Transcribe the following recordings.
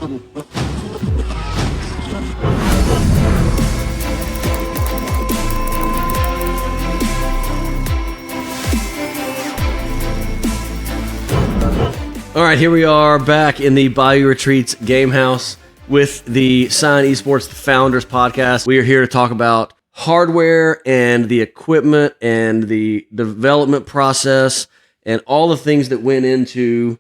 All right, here we are back in the Bayou Retreats Game House with the Sign Esports Founders Podcast. We are here to talk about hardware and the equipment and the development process and all the things that went into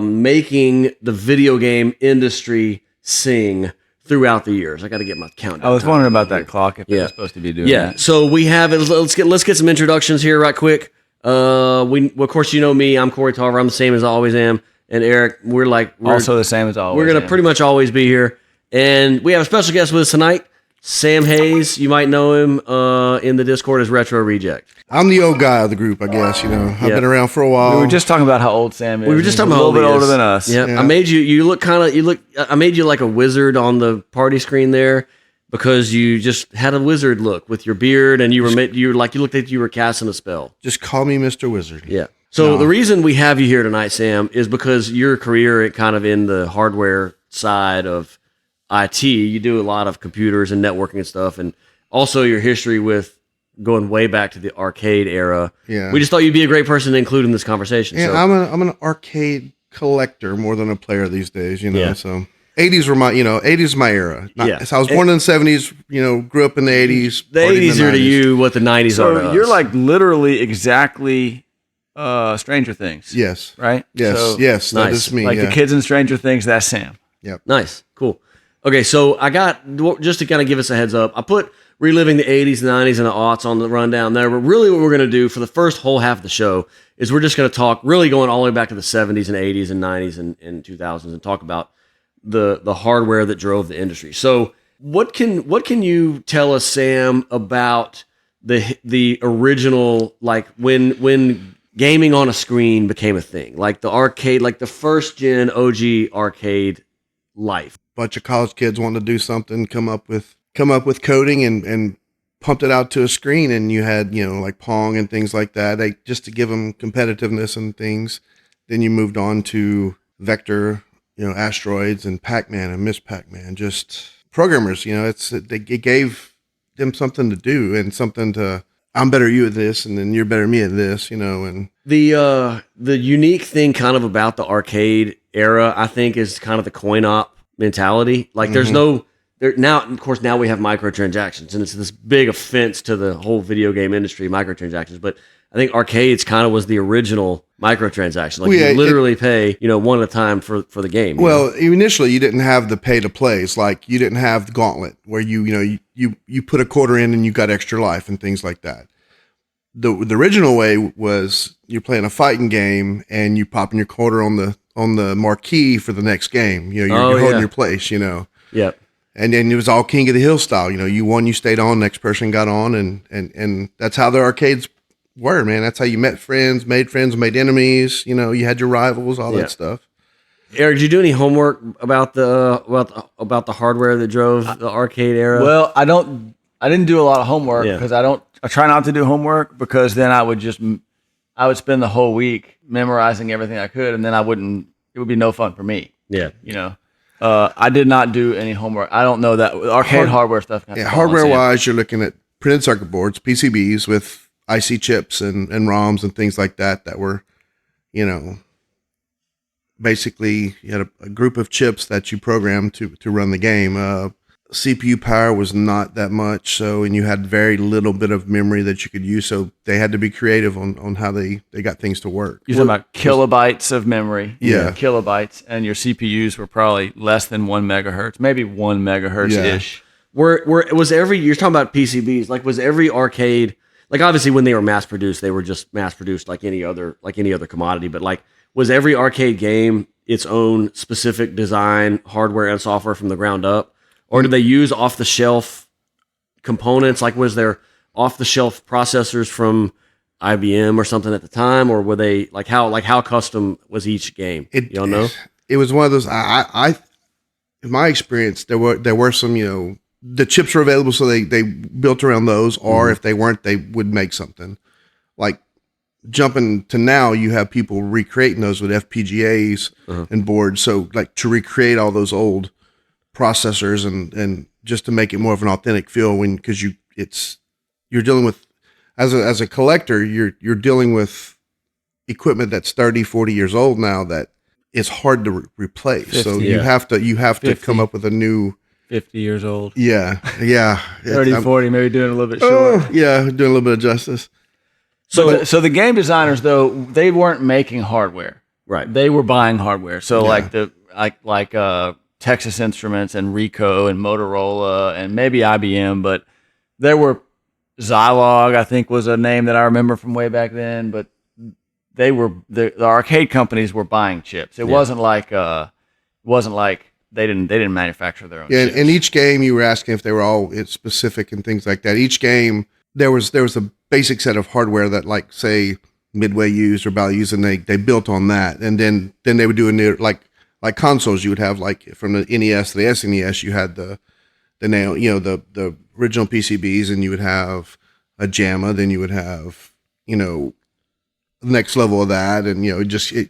making the video game industry sing throughout the years. I got to get my countdown. I was wondering about that clock if it was supposed to be doing that. So we have it. Let's get some introductions here right quick. Of course, you know me. I'm Corey Tarver. I'm the same as I always am. And Eric, we're also the same as always. We're going to pretty much always be here. And we have a special guest with us tonight, Sam Hayes. You might know him in the Discord as RetroReject. I'm the old guy of the group, I guess. You know, I've been around for a while. We were just talking about how old Sam is. We were just talking about a little bit older than us. Yeah. I made I made you like a wizard on the party screen there because you just had a wizard look with your beard and you looked like you were casting a spell. Just call me Mr. Wizard. Yeah. So the reason we have you here tonight, Sam, is because your career kind of in the hardware side of IT. You do a lot of computers and networking and stuff, and also your history with going way back to the arcade era. Yeah. We just thought you'd be a great person to include in this conversation. Yeah, so. I'm an arcade collector more than a player these days, you know. Yeah. So 80s were 80s is my era. So I was born in the 70s, grew up in the 80s. The 80s are to you what the 90s are to us. So you're like literally exactly Stranger Things. Yes. Right? Yes. So, yes. That is me. Like the kids in Stranger Things, that's Sam. Yep. Nice. Cool. Okay, so I got, just to kind of give us a heads up, I put reliving the 80s, 90s, and the aughts on the rundown there, but really what we're going to do for the first whole half of the show is we're just going to talk, really going all the way back to the 70s and 80s and 90s and 2000s and talk about the hardware that drove the industry. So what can you tell us, Sam, about the original, like when gaming on a screen became a thing, like the arcade, like the first gen OG arcade life? Bunch of college kids wanted to do something, come up with coding and pumped it out to a screen, and you had like Pong and things like that, just to give them competitiveness and things. Then you moved on to Vector, Asteroids and Pac-Man and Miss Pac-Man. Just programmers, it gave them something to do and something to. I'm better at you at this, and then you're better at me at this, and the unique thing kind of about the arcade era, I think, is kind of the coin op mentality. Like there's now, of course, now we have microtransactions, and it's this big offense to the whole video game industry, microtransactions. But I think arcades kind of was the original microtransaction. Like you literally pay, one at a time for the game. Well, initially you didn't have the pay to plays. Like you didn't have the gauntlet where you put a quarter in and you got extra life and things like that. The original way was you're playing a fighting game and you popping your quarter on the marquee for the next game. You're holding your place. Yep. And then it was all King of the Hill style. You won, you stayed on, next person got on, and that's how the arcades were, man. That's how you met friends, made enemies. You had your rivals, all that stuff. Eric, did you do any homework about the hardware that drove the arcade era? Well, I didn't do a lot of homework because I try not to do homework because then I would spend the whole week memorizing everything I could, and then it would be no fun for me. Yeah. I did not do any homework. I don't know that arcade hardware stuff. Hardware wise, you're looking at printed circuit boards, PCBs with IC chips and ROMs and things like that were, basically you had a group of chips that you programmed to run the game. CPU power was not that much, and you had very little bit of memory that you could use, so they had to be creative on how they got things to work. You're talking about kilobytes of memory. Yeah. Kilobytes, and your CPUs were probably less than 1 megahertz, maybe 1 megahertz-ish. You're talking about PCBs, like was every arcade, like obviously when they were mass produced, they were just mass produced like any other commodity, but like was every arcade game its own specific design, hardware and software from the ground up? Or did they use off-the-shelf components? Like, was there off-the-shelf processors from IBM or something at the time, or were they how custom was each game? You don't know. It was one of those. In my experience, there were some. The chips were available, so they built around those. Or if they weren't, they would make something. Like jumping to now, you have people recreating those with FPGAs and boards. So like to recreate all those old processors and just to make it more of an authentic feel because you're dealing with, as a collector, you're dealing with equipment that's 30, 40 years old now that it's hard to replace. 50, so you have to come up with a new 50 years old. Yeah. 30, 40, maybe doing a little bit short. Yeah, doing a little bit of justice. So the game designers, though, they weren't making hardware. Right. They were buying hardware. So like Texas Instruments and Ricoh and Motorola and maybe IBM, but there were Zilog, I think, was a name that I remember from way back then. But they were the arcade companies were buying chips. It wasn't like they didn't manufacture their own. Yeah, chips. in each game, you were asking if they were all specific and things like that. Each game, there was a basic set of hardware that, like, say, Midway used or Bally used, and they built on that. And then they would do like consoles. You would have, like, from the NES to the SNES, you had the original PCBs, and you would have a JAMA. Then you would have next level of that, and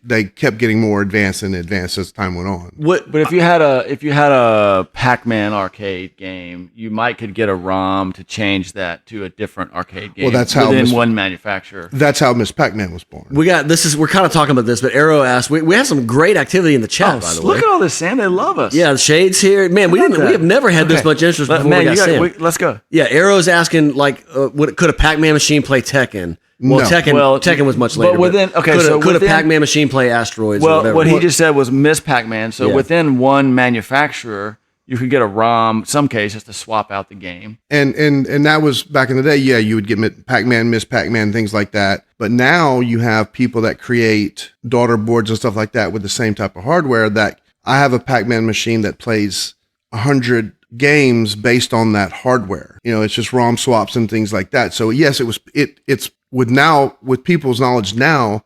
they kept getting more advanced and advanced as time went on. But if you had a Pac-Man arcade game, you could get a ROM to change that to a different arcade game. Well, that's how within one manufacturer. That's how Miss Pac-Man was born. We're kind of talking about this, but Arrow asked, we have some great activity in the chat, by the way. Look at all this, Sam. They love us. Yeah, the shades here, man. We have never had this much interest before. Let's go. Yeah, Arrow's asking, like, could a Pac-Man machine play Tekken? Well, No. Tekken was much later. But within could a Pac-Man machine play Asteroids? Well, or whatever? what he just said was Miss Pac-Man. So Yeah. within one manufacturer, you could get a ROM, some cases, to swap out the game. And that was back in the day. Yeah, you would get Pac-Man, Miss Pac-Man, things like that. But now you have people that create daughter boards and stuff like that with the same type of hardware. That I have a Pac-Man machine that plays 100 games based on that hardware. It's just ROM swaps and things like that. So yes, it's with people's knowledge now,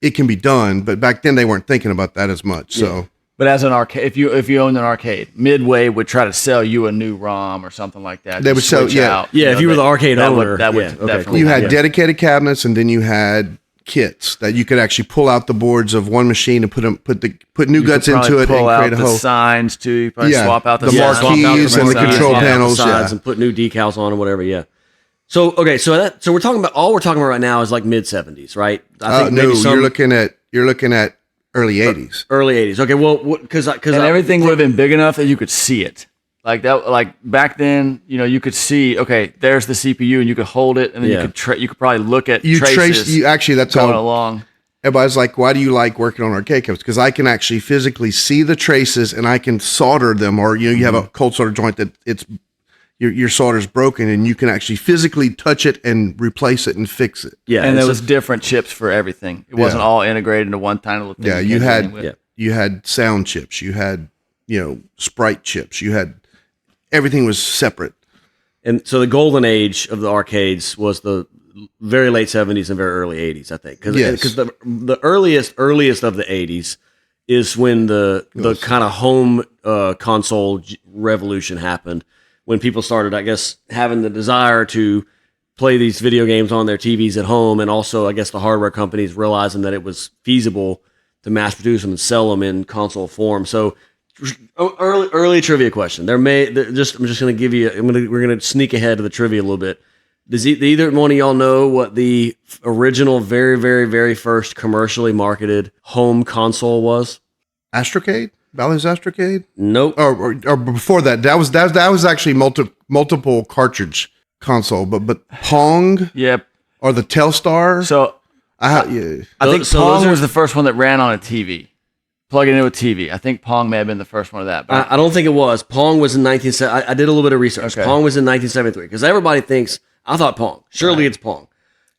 it can be done. But back then they weren't thinking about that as much. So. But as an arcade, if you owned an arcade, Midway would try to sell you a new ROM or something like that. They would sell, yeah. If you were the arcade owner, that would definitely. You had dedicated cabinets, and then you had kits that you could actually pull out the boards of one machine and put new guts into it and create a whole signs too. You probably swap out the marquees and the control panels, and put new decals on or whatever. Yeah. So we're talking about right now is like mid 70s, right? I think you're looking at early 80s. Early 80s. Okay, well, because everything would have been big enough that you could see it. Like that, like back then, you could see. Okay, there's the CPU, and you could hold it, and then you could probably look at traces. That's going how along. Everybody's like, "Why do you like working on arcade cabinets?" Because I can actually physically see the traces, and I can solder them. Or you have a cold solder joint that your solder's broken, and you can actually physically touch it and replace it and fix it. Yeah, and there was different chips for everything. It wasn't all integrated into one tiny little thing. Yeah, you had sound chips, you had sprite chips, you had everything was separate. And so the golden age of the arcades was the very late 70s and very early 80s, I think, because the earliest of the 80s is when the kind of home console revolution happened. When people started, I guess, having the desire to play these video games on their TVs at home, and also, I guess, the hardware companies realizing that it was feasible to mass produce them and sell them in console form. So, early trivia question. I'm just going to give you. We're going to sneak ahead to the trivia a little bit. Does either one of y'all know what the original, very, very, very first commercially marketed home console was? Astrocade? Bally's Astrocade? Nope. Or before that was actually multiple cartridge console, but Pong, yep, or the Telstar. So I think Pong was the first one that ran on a TV. Plug it into a TV. I think Pong may have been the first one of that. But I don't think it was. Pong was in 1970. I did a little bit of research. Okay. Pong was in 1973 because everybody thinks I thought Pong. Surely it's Pong.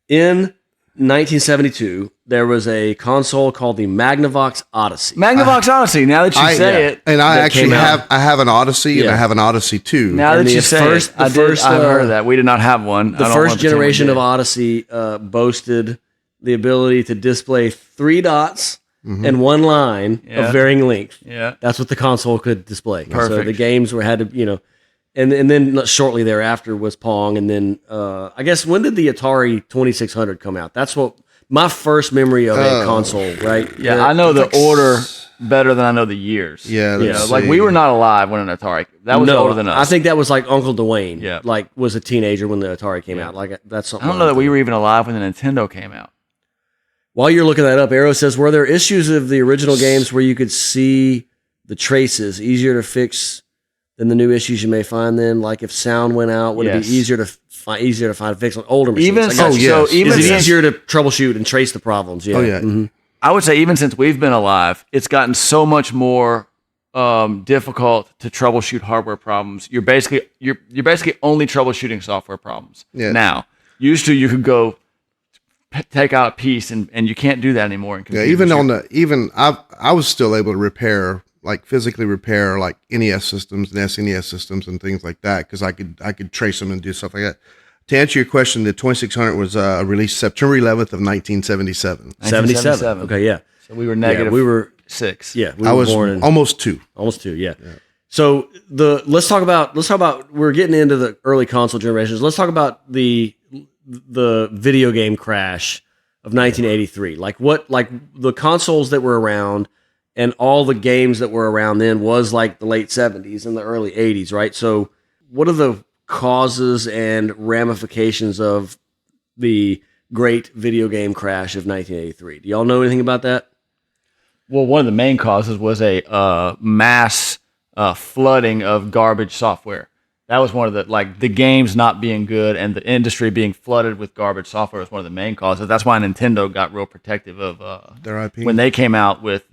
In 1972, there was a console called the Magnavox Odyssey. Magnavox Odyssey. Now that you say it, and I actually have an Odyssey, and I have an Odyssey 2. Now that you say it, I've heard of that. We did not have one. The first generation of Odyssey boasted the ability to display 3 dots and 1 line of varying length. Yeah, that's what the console could display. Perfect. So the games had to, and then shortly thereafter was Pong, and then I guess when did the Atari 2600 come out? That's what my first memory of a console, right? Yeah, I know the order better than I know the years. Yeah, like we were not alive when an Atari that was older than us. I think that was like Uncle Dwayne. Yeah. Like was a teenager when the Atari came out. Like that's something. I don't know that we were even alive when the Nintendo came out. While you're looking that up, Arrow says, were there issues of the original games where you could see the traces easier to fix than the new issues you may find then? Like if sound went out, would it be easier to find a fix on older machines? Even so, even is it easier to troubleshoot and trace the problems? Yeah. Oh yeah. Mm-hmm. I would say even since we've been alive, it's gotten so much more difficult to troubleshoot hardware problems. You're basically only troubleshooting software problems now. Used to you could go take out a piece and you can't do that anymore. Yeah, I was still able to physically repair like NES systems and SNES systems and things like that because I could trace them and do stuff like that. To answer your question, the 2600 was released September 11th of 1977. 77. Okay, yeah. So we were negative. We were 6. Yeah, I was born in almost 2. Almost 2. Yeah. So let's talk about. We're getting into the early console generations. Let's talk about the video game crash of 1983. Like the consoles that were around and all the games that were around then was like the late 70s and the early 80s, right? So what are the causes and ramifications of the great video game crash of 1983? Do y'all know anything about that? Well, one of the main causes was a mass flooding of garbage software. That was one of the games not being good and the industry being flooded with garbage software was one of the main causes. That's why Nintendo got real protective of their IP. When they came out with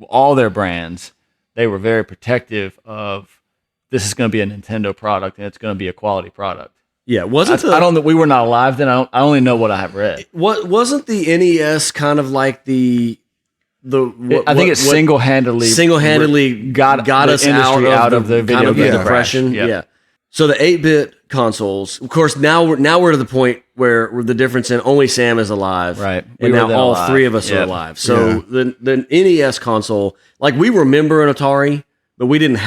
all their brands, they were very protective of this is going to be a Nintendo product and it's going to be a quality product. Yeah, I don't know. We were not alive then. I only know what I have read. Wasn't the NES kind of like I think it single-handedly got us out of the video game depression. Yeah. So the 8-bit consoles, of course, now we're to the point where the difference in only Sam is alive, right? And now all three of us are alive. So the NES console, like we remember an Atari, but we didn't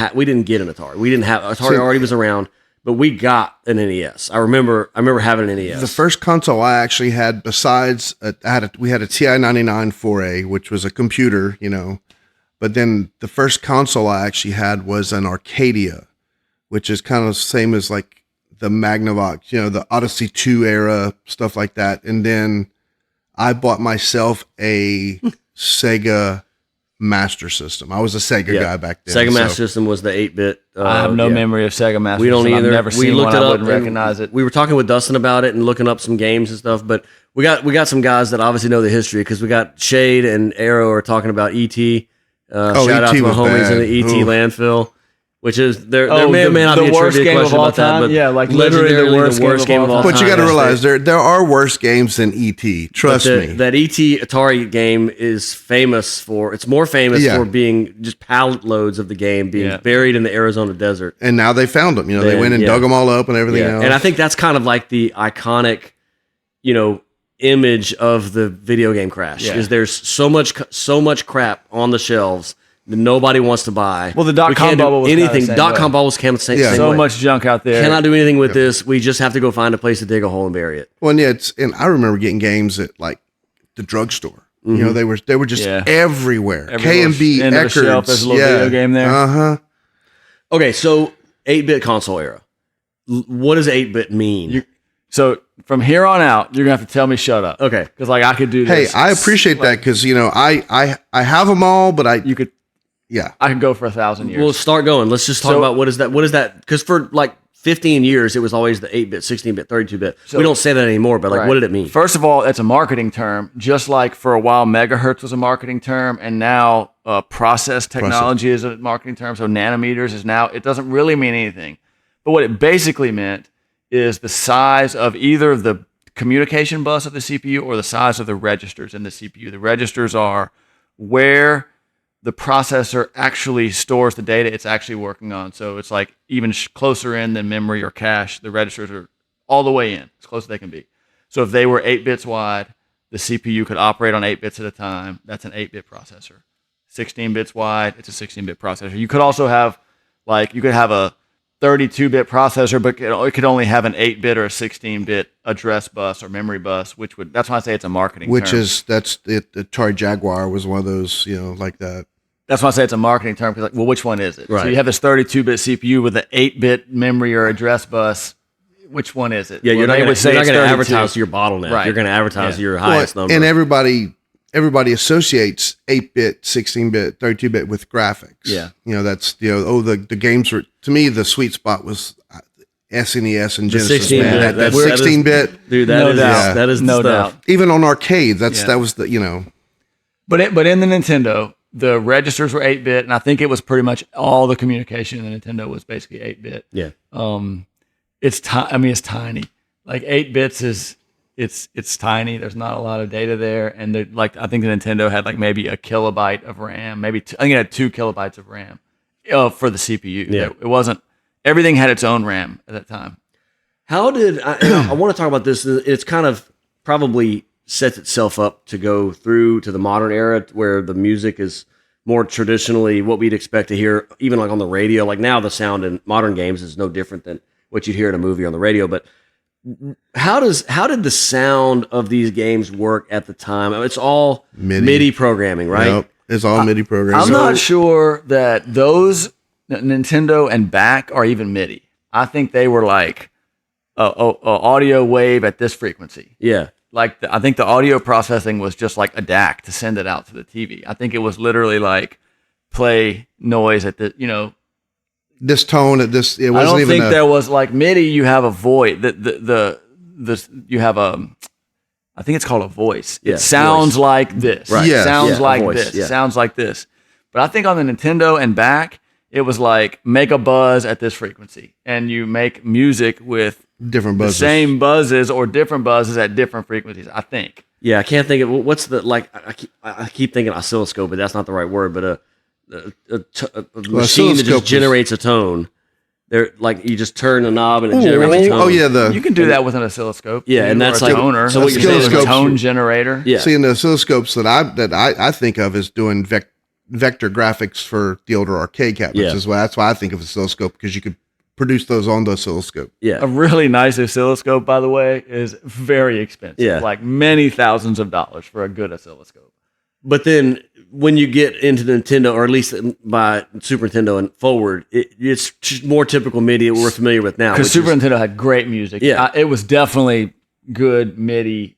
get an Atari. We didn't have Atari already was around. But we got an NES. I remember having an NES. The first console I actually had, besides we had a TI-99 4A, which was a computer, But then the first console I actually had was an Arcadia, which is kind of the same as like the Magnavox, the Odyssey 2 era stuff like that. And then I bought myself a Sega Master System. I was a Sega guy back then. Sega Master System was the 8-bit. I have no memory of Sega Master System. We don't either. I've never seen one. I wouldn't recognize it. We were talking with Dustin about it and looking up some games and stuff, but we got some guys that obviously know the history because we got Shade and Arrow are talking about E.T. Shout out to my homies in the E.T. landfill. Which is there may or may not be a trivia question about that, but like literally the worst game of all time. But you got to realize there are worse games than E.T. Trust me. That E.T. Atari game is famous for. It's more famous for being just pallet loads of the game being buried in the Arizona desert. And now they found them. They went and dug them all up and everything else. And I think that's kind of like the iconic, image of the video game crash. Is there's so much crap on the shelves that nobody wants to buy. Well, the .com bubble was anything. .com bubble was kind of the same so way. Much junk out there. Cannot do anything with this. We just have to go find a place to dig a hole and bury it. Well, and I remember getting games at like the drugstore. Mm-hmm. They were just everywhere. K&B, Eckerd's. There's a little video game there. Okay, so 8-bit console era. What does 8-bit mean? So from here on out, you're gonna have to tell me shut up. Okay, because I could do this. Hey, I appreciate that because I have them all, but you could. Yeah, I could go for 1,000 years. We'll start going. Let's just talk about what is that? What is that? Because for like 15 years, it was always the 8-bit, 16-bit, 32-bit. We don't say that anymore, but what did it mean? First of all, it's a marketing term. Just like for a while, megahertz was a marketing term, and now process technology is a marketing term. So nanometers is now. It doesn't really mean anything. But what it basically meant is the size of either the communication bus of the CPU or the size of the registers in the CPU. The registers are where the processor actually stores the data it's actually working on. So it's like even closer in than memory or cache. The registers are all the way in, as close as they can be. So if they were 8 bits wide, the CPU could operate on 8 bits at a time. That's an 8-bit processor. 16 bits wide, it's a 16-bit processor. You could also have, a 32-bit processor, but it could only have an 8-bit or a 16-bit address bus or memory bus, that's why I say it's a marketing term. That's it. The Atari Jaguar was one of those, like that. That's why I say it's a marketing term. Because which one is it? Right. So you have this 32-bit CPU with an 8-bit memory or address bus. Which one is it? Yeah, you're not going to 32. advertise to your bottleneck. Right. You're going to advertise to your highest number. And everybody associates 8-bit, 16-bit, 32-bit with graphics. Yeah. That's, the games were, to me, the sweet spot was SNES and Genesis. 16-bit, That 16-bit. Dude, No doubt. that is No the stuff. doubt. Even on arcades, that was the, But in the Nintendo, the registers were 8-bit, and I think it was pretty much all the communication in the Nintendo was basically 8-bit. Yeah. It's tiny. Like 8 bits it's tiny. There's not a lot of data there, and I think the Nintendo had like maybe a kilobyte of RAM, I think it had 2 kilobytes of RAM for the CPU. Yeah. It wasn't. Everything had its own RAM at that time. How did I want to talk about this? It's kind of probably sets itself up to go through to the modern era where the music is more traditionally what we'd expect to hear, even like on the radio. Like now, the sound in modern games is no different than what you'd hear in a movie on the radio. But how did the sound of these games work at the time? It's all MIDI programming, right? Yep, it's all MIDI programming. I'm not sure that those Nintendo and back are even MIDI. I think they were like a audio wave at this frequency. Yeah. Like I think the audio processing was just like a DAC to send it out to the TV. I think it was literally like play noise at the, this tone at this. It wasn't I don't even think there was like MIDI. You have a voice. You have I think it's called a voice. Yeah, it sounds voice. like this. Right. Yes. Sounds Yeah, like voice, this. yeah. Sounds like this. But I think on the Nintendo and back, it was like make a buzz at this frequency, and you make music with different the buzzes. same buzzes or different buzzes at different frequencies. I think. Yeah, I can't think of what's the like. I keep thinking oscilloscope, but that's not the right word. But a machine that just generates a tone. There, like you just turn the knob and it generates a tone. Oh yeah, You can do that with an oscilloscope. Yeah, and that's like toner. so what you're saying is a tone generator. Yeah. See, in the oscilloscopes that I think of as doing vector graphics for the older arcade cabinets as well. That's why I think of oscilloscope, because you could produce those on the oscilloscope. Yeah. A really nice oscilloscope, by the way, is very expensive. Yeah. Like many thousands of dollars for a good oscilloscope. But then when you get into Nintendo, or at least by Super Nintendo and forward, it's just more typical MIDI that we're familiar with now. Because Super Nintendo had great music. Yeah. It was definitely good MIDI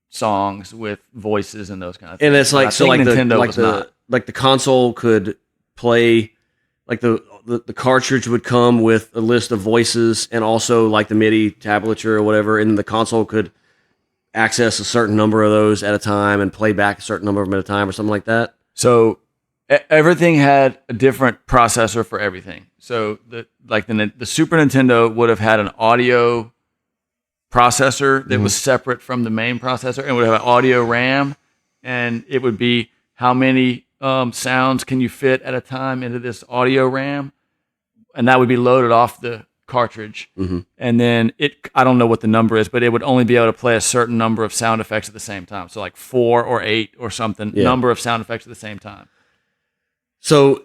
songs with voices and those kind of things. And it's like, so like Nintendo was not. Like the console could play, like the cartridge would come with a list of voices and also like the MIDI tablature or whatever, and the console could access a certain number of those at a time and play back a certain number of them at a time or something like that. So everything had a different processor for everything. So the Super Nintendo would have had an audio processor that was separate from the main processor, and would have an audio RAM, and it would be how many sounds can you fit at a time into this audio RAM, and that would be loaded off the cartridge. And then I don't know what the number is, but it would only be able to play a certain number of sound effects at the same time. So like 4 or 8 or something, number of sound effects at the same time. So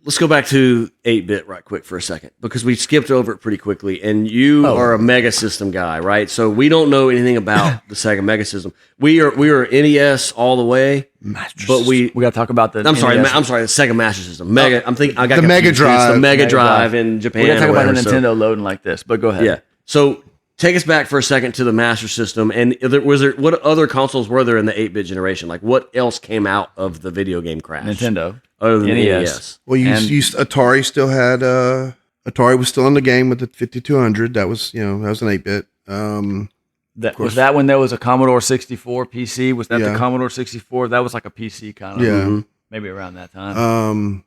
let's go back to 8-bit right quick for a second, because we skipped over it pretty quickly, and you are a Mega System guy, right? So we don't know anything about the Sega Mega System. We are NES all the way, but we got to talk about the. I'm sorry, NES. I'm sorry, the Sega Master System. Mega. I'm thinking I got The Mega confused. It's Drive. the Mega Mega Drive Drive. in Japan. We got to talk or about the whatever, Nintendo loading like this, but go ahead. Yeah. So take us back for a second to the Master System, and what other consoles were there in the 8-bit generation? Like what else came out of the video game crash? Nintendo. Other than the NES. NES. Well, Atari still had Atari was still in the game with the 5200. That was that was an 8-bit. Was that when there was a Commodore 64 PC? Was that Yeah. the Commodore 64? That was like a PC kind of. Yeah. Maybe around that time.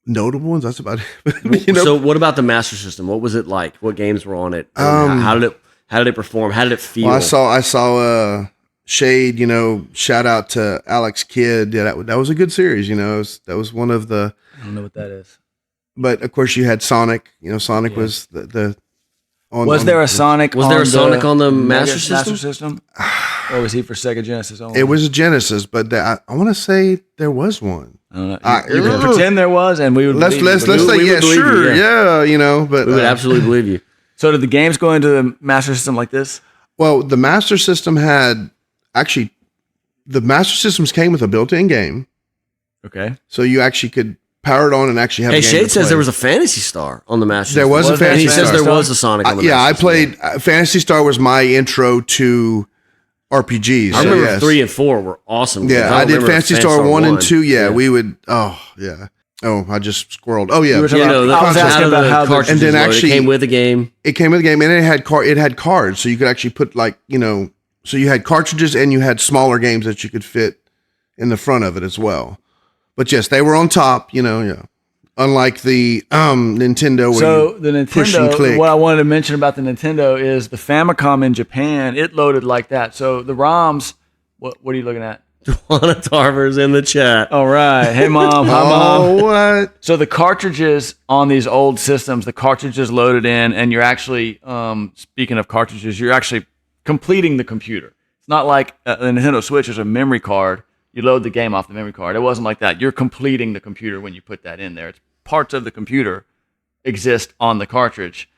Notable ones. That's about it. So what about the Master System? What was it like? What games were on it? How did it perform? How did it feel? Well, I saw Shade. Shout out to Alex Kidd. Yeah, that was a good series. That was one of the. I don't know what that is. But of course, you had Sonic. Sonic was the. Was there a Sonic? Was there a Sonic on the Master Master System? Or was he for Sega Genesis only? It was a Genesis, but I want to say there was one. You can pretend there was, and we would. Let's believe say would believe sure, you, but we would absolutely believe you. So did the games go into the Master System like this? Well, the Master System the Master Systems came with a built-in game, Okay. so you actually could power it on and actually have. Hey, a game Shade to says play. there was a Fantasy Star on the Master There System. was a And Fantasy he says Star. there was a Sonic on the Yeah, I Master System. played Fantasy Star was my intro to RPGs. I so remember yes. 3 and 4 were awesome. Yeah, games. I don't did remember Fantasy Star 1 and 2. Yeah, we would. Oh, yeah. Oh, I just squirreled. Oh, yeah. You were talking You know, I was asking about how cartridges and then loaded. actually- it came with the game. It came with a game, and it had cards, so you could actually put so you had cartridges and you had smaller games that you could fit in the front of it as well. But yes, they were on top. Unlike the Nintendo. Where So you the push and Nintendo, click. what I wanted to mention about the Nintendo is the Famicom in Japan, it loaded like that. So the ROMs, what are you looking at? Juana Tarver's in the chat. All right. Hey, Mom. Hi, Mom. Oh, what? So the cartridges on these old systems, the cartridges loaded in, and you're actually, speaking of cartridges, you're actually completing the computer. It's not like the Nintendo Switch is a memory card. You load the game off the memory card. It wasn't like that. You're completing the computer when you put that in there. It's parts of the computer exist on the cartridge.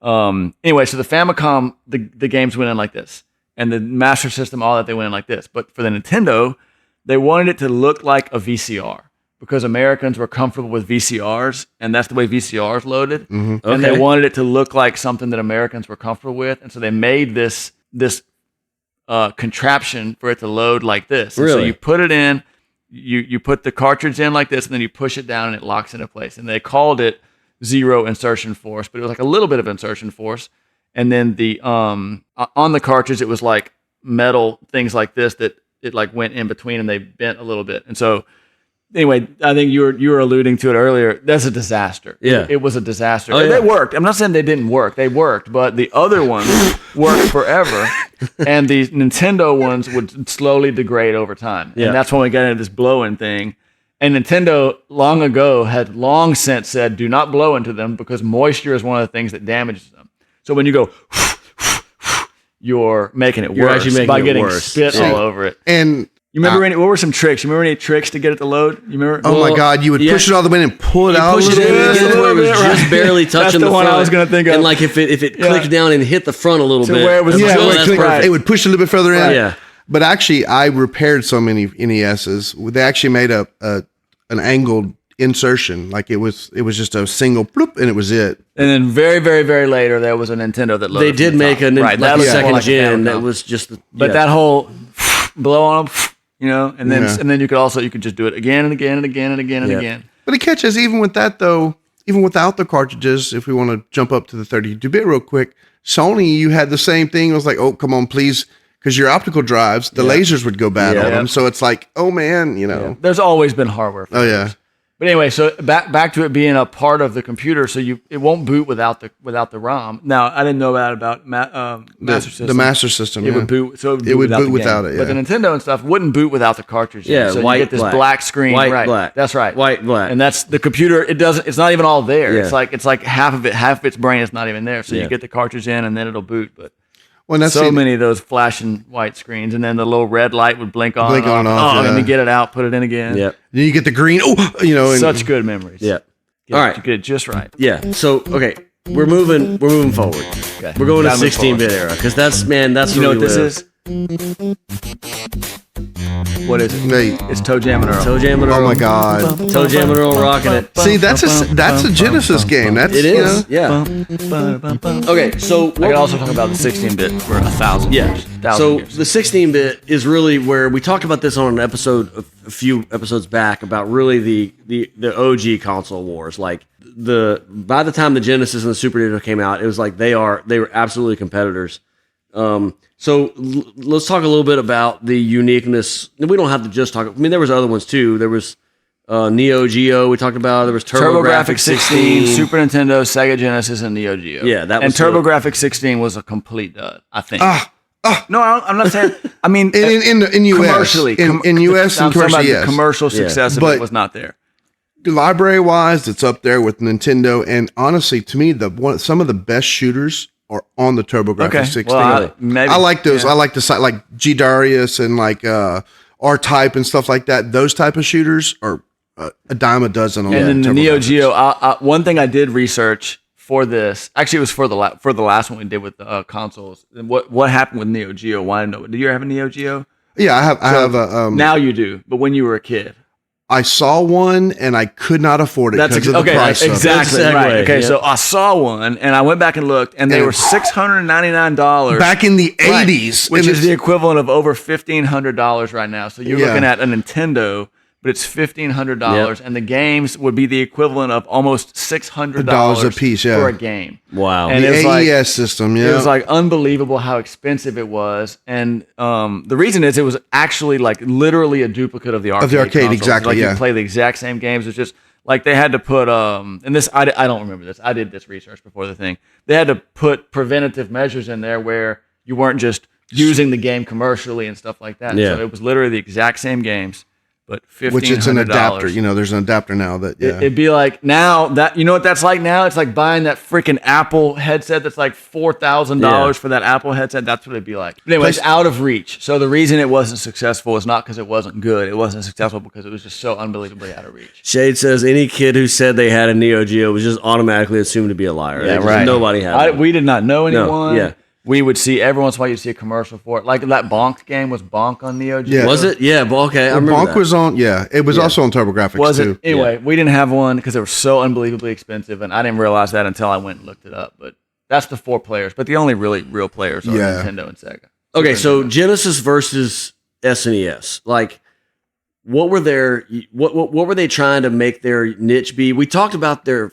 Anyway, so the Famicom, the games went in like this. And the Master System, all that, they went in like this. But for the Nintendo, they wanted it to look like a VCR because Americans were comfortable with VCRs, and that's the way VCRs loaded. Mm-hmm. And they wanted it to look like something that Americans were comfortable with. And so they made this contraption for it to load like this. And Really? So you put it in, you put the cartridge in like this, and then you push it down and it locks into place. And they called it zero insertion force, but it was like a little bit of insertion force. And then the on the cartridge, it was like metal things like this that it like went in between and they bent a little bit. And so anyway, I think you were alluding to it earlier. That's a disaster. Yeah. It was a disaster. Oh, yeah. They worked. I'm not saying they didn't work. They worked, but the other ones worked forever. And the Nintendo ones would slowly degrade over time. Yeah. And that's when we got into this blow-in thing. And Nintendo long ago had long since said, do not blow into them because moisture is one of the things that damages them. So when you go, you're making it You're worse actually making by it getting worse. spit Yeah. all over it. And You remember what were some tricks? You remember any tricks to get it to load? You remember? oh my God, you would yeah. push it all the way and pull it out. Push a it little in bit. again where it was Right. just barely touching That's the the one I front. was gonna think of. And like if it Yeah. clicked down and hit the front a little To bit. where it was that's- just oh, really that's click- perfect. It would push a little bit further in. Right. Yeah. But actually, I repaired so many NESs. They actually made an angled insertion, like it was just a single bloop, and it was it. And then very, very, very later, there was a Nintendo that loaded. They did from the make top. a right. like That a was more second like a gen Famicom. that was just. But yeah. that whole blow on them, and then Yeah. and then you could just do it again and again and again and again and Yeah. again. But the catch is, even with that though, even without the cartridges, if we want to jump up to the 32-bit real quick, Sony, you had the same thing. It was like, oh, come on, please. Because your optical drives, the lasers would go bad Yeah. on them. So it's like, oh man, There's always been hardware. Oh yeah. But anyway, so back to it being a part of the computer, so it won't boot without the ROM. Now I didn't know that about Master System. The Master System. It yeah. would boot. So It would boot the without game. it, But the yeah. Nintendo and stuff wouldn't boot without the cartridge. Yeah, so white, you get this black. black screen. White, right. black. That's right. White, black. And that's the computer. It's not even all there. Yeah. It's like half of its brain is not even there. So Yeah. you get the cartridge in, and then it'll boot. But Well, that's so many of those flashing white screens, and then the little red light would blink on, Blink on and off, and yeah. then get it out, put it in again. Yep. Then you get the green. Oh, and Such good memories. Yeah. Get, All right. you get it just right. Yeah. So okay, we're moving forward. Okay. We're going to Gotta move 16-bit era because that's You where know what we this live. is? What is it? Wait. It's Toe Jam and Earl. Toe Jam and Oh Earl. my God. Toe Jam and Earl rocking it. See, that's a Genesis game. That's It is. Yeah. Yeah. Okay. So I could also talk about the 16-bit for 1,000 yeah. years. 1,000 So years. the 16-bit is really where we talked about this on an episode a few episodes back about really the OG console wars. Like by the time the Genesis and the Super Nintendo came out, it was like they were absolutely competitors. So let's talk a little bit about the uniqueness. We don't have to just talk. I mean, there was other ones too. There was Neo Geo. We talked about. There was TurboGrafx 16, Super Nintendo, Sega Genesis, and Neo Geo. Yeah, that was and TurboGrafx 16 was a complete dud, I think. No, I'm not saying. I mean, In US, commercially, in US I'm and talking about commercially, the yes. commercial success of But- it was not there. Library wise, it's up there with Nintendo. And honestly, to me, some of the best shooters are on the TurboGrafx Okay. 16. Well, maybe. I like those. Yeah. I like the site like G Darius and like R-Type and stuff like that. Those type of shooters are a dime a dozen on And then the TurboGrafx. Neo Geo. One thing I did research for this, actually, it was for the last one we did with the consoles. And what happened with Neo Geo? Why know? Do you have a Neo Geo? Yeah, I have a. Now you do, but when you were a kid, I saw one and I could not afford it because of the okay, price. exactly Of it. right. Okay, Yeah. so I saw one and I went back and looked, and they were $699 Back in the 80s, which and is it's- the equivalent of over $1,500 right now. So you're Yeah. looking at a Nintendo, but it's $1,500, and the games would be the equivalent of almost $600 a piece, yeah. for a game. Wow. And the it was like- AES system. Yeah, It was like unbelievable how expensive it was, and the reason is it was actually like literally a duplicate of the arcade. consoles. exactly, Like yeah. you play the exact same games. It's just like they had to put and this I don't remember this. I did this research before the thing. They had to put preventative measures in there where you weren't just using the game commercially and stuff like that. Yeah. So it was literally the exact same games, but $1,500. which it's an adapter. There's an adapter now that It'd be like now that you know what that's like now. It's like buying that freaking Apple headset that's like $4,000 for that Apple headset. That's what it'd be like. But anyway, it's out of reach. So the reason it wasn't successful is not because it wasn't good. It wasn't successful because it was just so unbelievably out of reach. Shade says any kid who said they had a Neo Geo was just automatically assumed to be a liar. Nobody had one. We did not know anyone. yeah. We would see every once in a while you'd see a commercial for it. Like that Bonk game was Bonk on Neo Geo. Yeah. Was it? Yeah, well, okay. I remember Bonk that. was on. Yeah, it was also on TurboGrafx Was too. it? Anyway, we didn't have one because they were so unbelievably expensive, and I didn't realize that until I went and looked it up. But that's the 4 players. But the only really real players are Yeah. Nintendo and Sega. Okay, Super so Nintendo. Genesis versus SNES. Like, what were what were they trying to make their niche be? We talked about their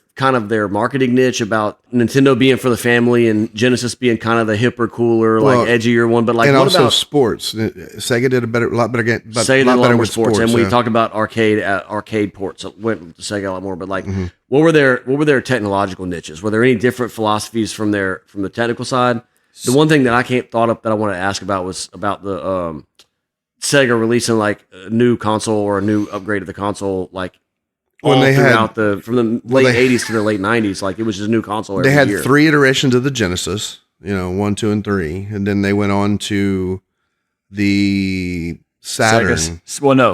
marketing niche, about Nintendo being for the family and Genesis being kind of the hipper, cooler, Well, like edgier one. But like, and what also about sports. Sega did a lot better game. Sega a did a lot lot better more with sports, and we yeah. talked about arcade ports. It went to Sega a lot more. But like, Mm-hmm. what were their technological niches? Were there any different philosophies from the technical side? The one thing that I can't thought up that I want to ask about was about the Sega releasing like a new console or a new upgrade of the console, like When all they had- throughout from the late '80s to the late '90s. Like it was just a new console every They had year. 3 iterations of the Genesis. 1, 2, and 3, and then they went on to the Saturn. Sega, well, no,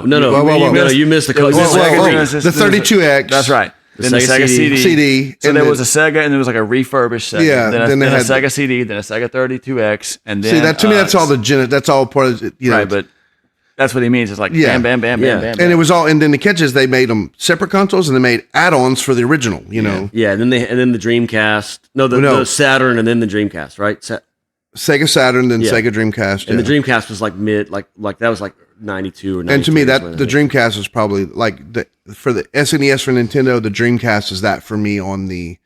You missed the There was code. a Sega whoa. Genesis, The there was a- 32X. That's right. Then the Sega Sega CD. CD. So and there then- was a Sega, and there was like a refurbished Sega. Yeah, Then then they a had- Sega CD, then a Sega 32X, and then See, that to me, that's all that's all part of it. right. But that's what he means. It's like Yeah. bam, bam, bam, Yeah. bam, bam. And it was all, and then the catch is they made them separate consoles and they made add-ons for the original. Yeah, and then the Dreamcast. No, the Saturn, and then the Dreamcast, right? Sega Saturn, then Yeah. Sega Dreamcast, And the Dreamcast was like mid, like that was like 92 or 93. And to me, or that something, I the think. Dreamcast is probably like for the SNES for Nintendo. The Dreamcast is that for me on the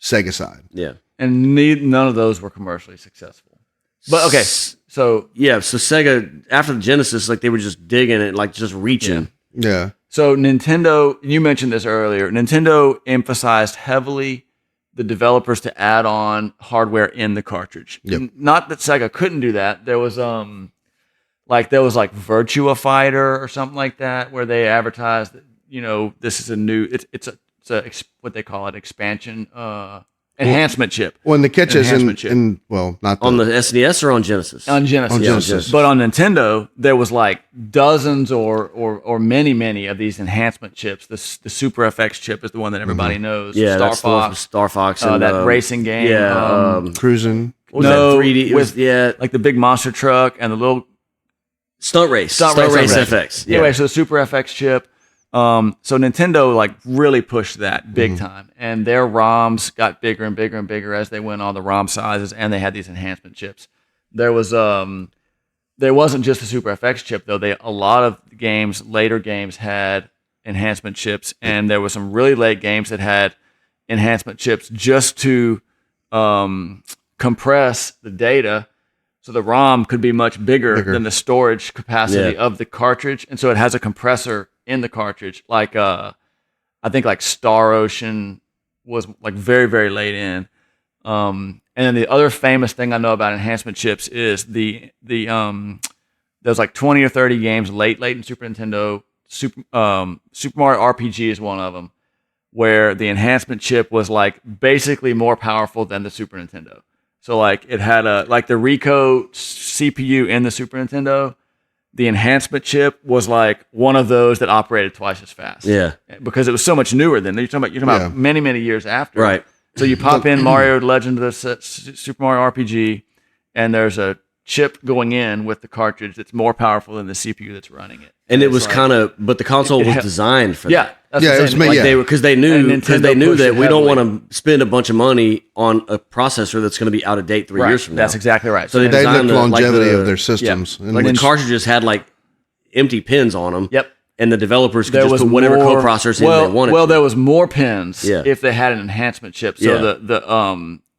Sega side. Yeah. and none of those were commercially successful. But okay, so Yeah, so Sega after the Genesis, like they were just digging it, like just reaching. Yeah, So Nintendo, you mentioned this earlier. Nintendo emphasized heavily the developers to add on hardware in the cartridge. Yep. Not that Sega couldn't do that. There was like Virtua Fighter or something like that where they advertised that, this is a new it's a what they call it, expansion enhancement chip. well, and the catch is Enhancement chip. not On the SNES or on Genesis? On Genesis. On Genesis. But on Nintendo, there was like dozens or many of these enhancement chips. The Super FX chip is the one that everybody knows. Yeah, Star that's the one from Fox, Star Fox and that racing game. Yeah, cruising. what was No, that 3D? It was, with- yeah, like the big monster truck and the little Stunt Race. Stunt Race FX. Yeah. Anyway, so the Super FX chip. So Nintendo like really pushed that big time, and their ROMs got bigger and bigger and bigger as they went on, the ROM sizes, and they had these enhancement chips. There wasn't just the Super FX chip though. A lot of later games had enhancement chips, and there were some really late games that had enhancement chips just to compress the data. So the ROM could be much bigger than the storage capacity of the cartridge, and so it has a compressor in the cartridge. Like I think like Star Ocean was like very very late in. And then the other famous thing I know about enhancement chips is there's like 20 or 30 games late in Super Nintendo. Super Mario RPG is one of them, where the enhancement chip was like basically more powerful than the Super Nintendo. So like it had the Ricoh CPU in the Super Nintendo the enhancement chip was like one of those that operated twice as fast. Yeah. Because it was so much newer then. You're talking about many, many years after. Right. So you pop in Mario Legend of the Super Mario RPG, and there's a chip going in with the cartridge that's more powerful than the CPU that's running it. And it was but the console was designed for that. That's Yeah, what it I'm was saying. made- Like yeah. because they knew Nintendo that pushed we it don't heavily. want to spend a bunch of money on a processor that's going to be out of date 3 years from now. That's exactly right. So They designed looked longevity the- of their systems. And Like the which- cartridges had like empty pins on them. Yep. And the developers could There just was put whatever more- co-processors in they wanted. Well, to. there was more pins Yeah. if they had an enhancement chip. So Yeah.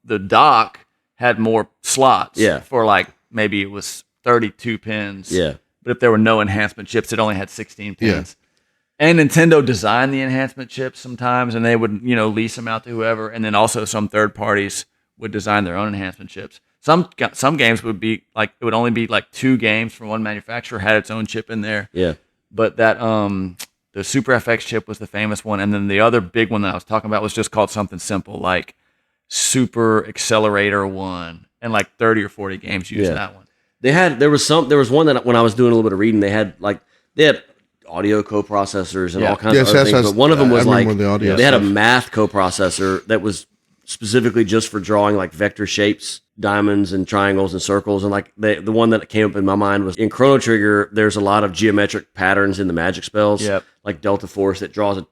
the dock had more slots. Yeah. For like maybe it was 32 pins. Yeah. But if there were no enhancement chips, it only had 16 pins. And Nintendo designed the enhancement chips sometimes, and they would lease them out to whoever. And then also some third parties would design their own enhancement chips. Some games would be like it would only be like 2 games from one manufacturer had its own chip in there. Yeah. But that the Super FX chip was the famous one, and then the other big one that I was talking about was just called something simple like Super Accelerator 1, and like 30 or 40 games used that one. There was one that when I was doing a little bit of reading, they had audio coprocessors and all kinds of other things. But one of them was like the audio they had a stuff. math coprocessor that was specifically just for drawing like vector shapes, diamonds and triangles and circles. And like the one that came up in my mind was in Chrono Trigger. There's a lot of geometric patterns in the magic spells, like Delta Force that draws a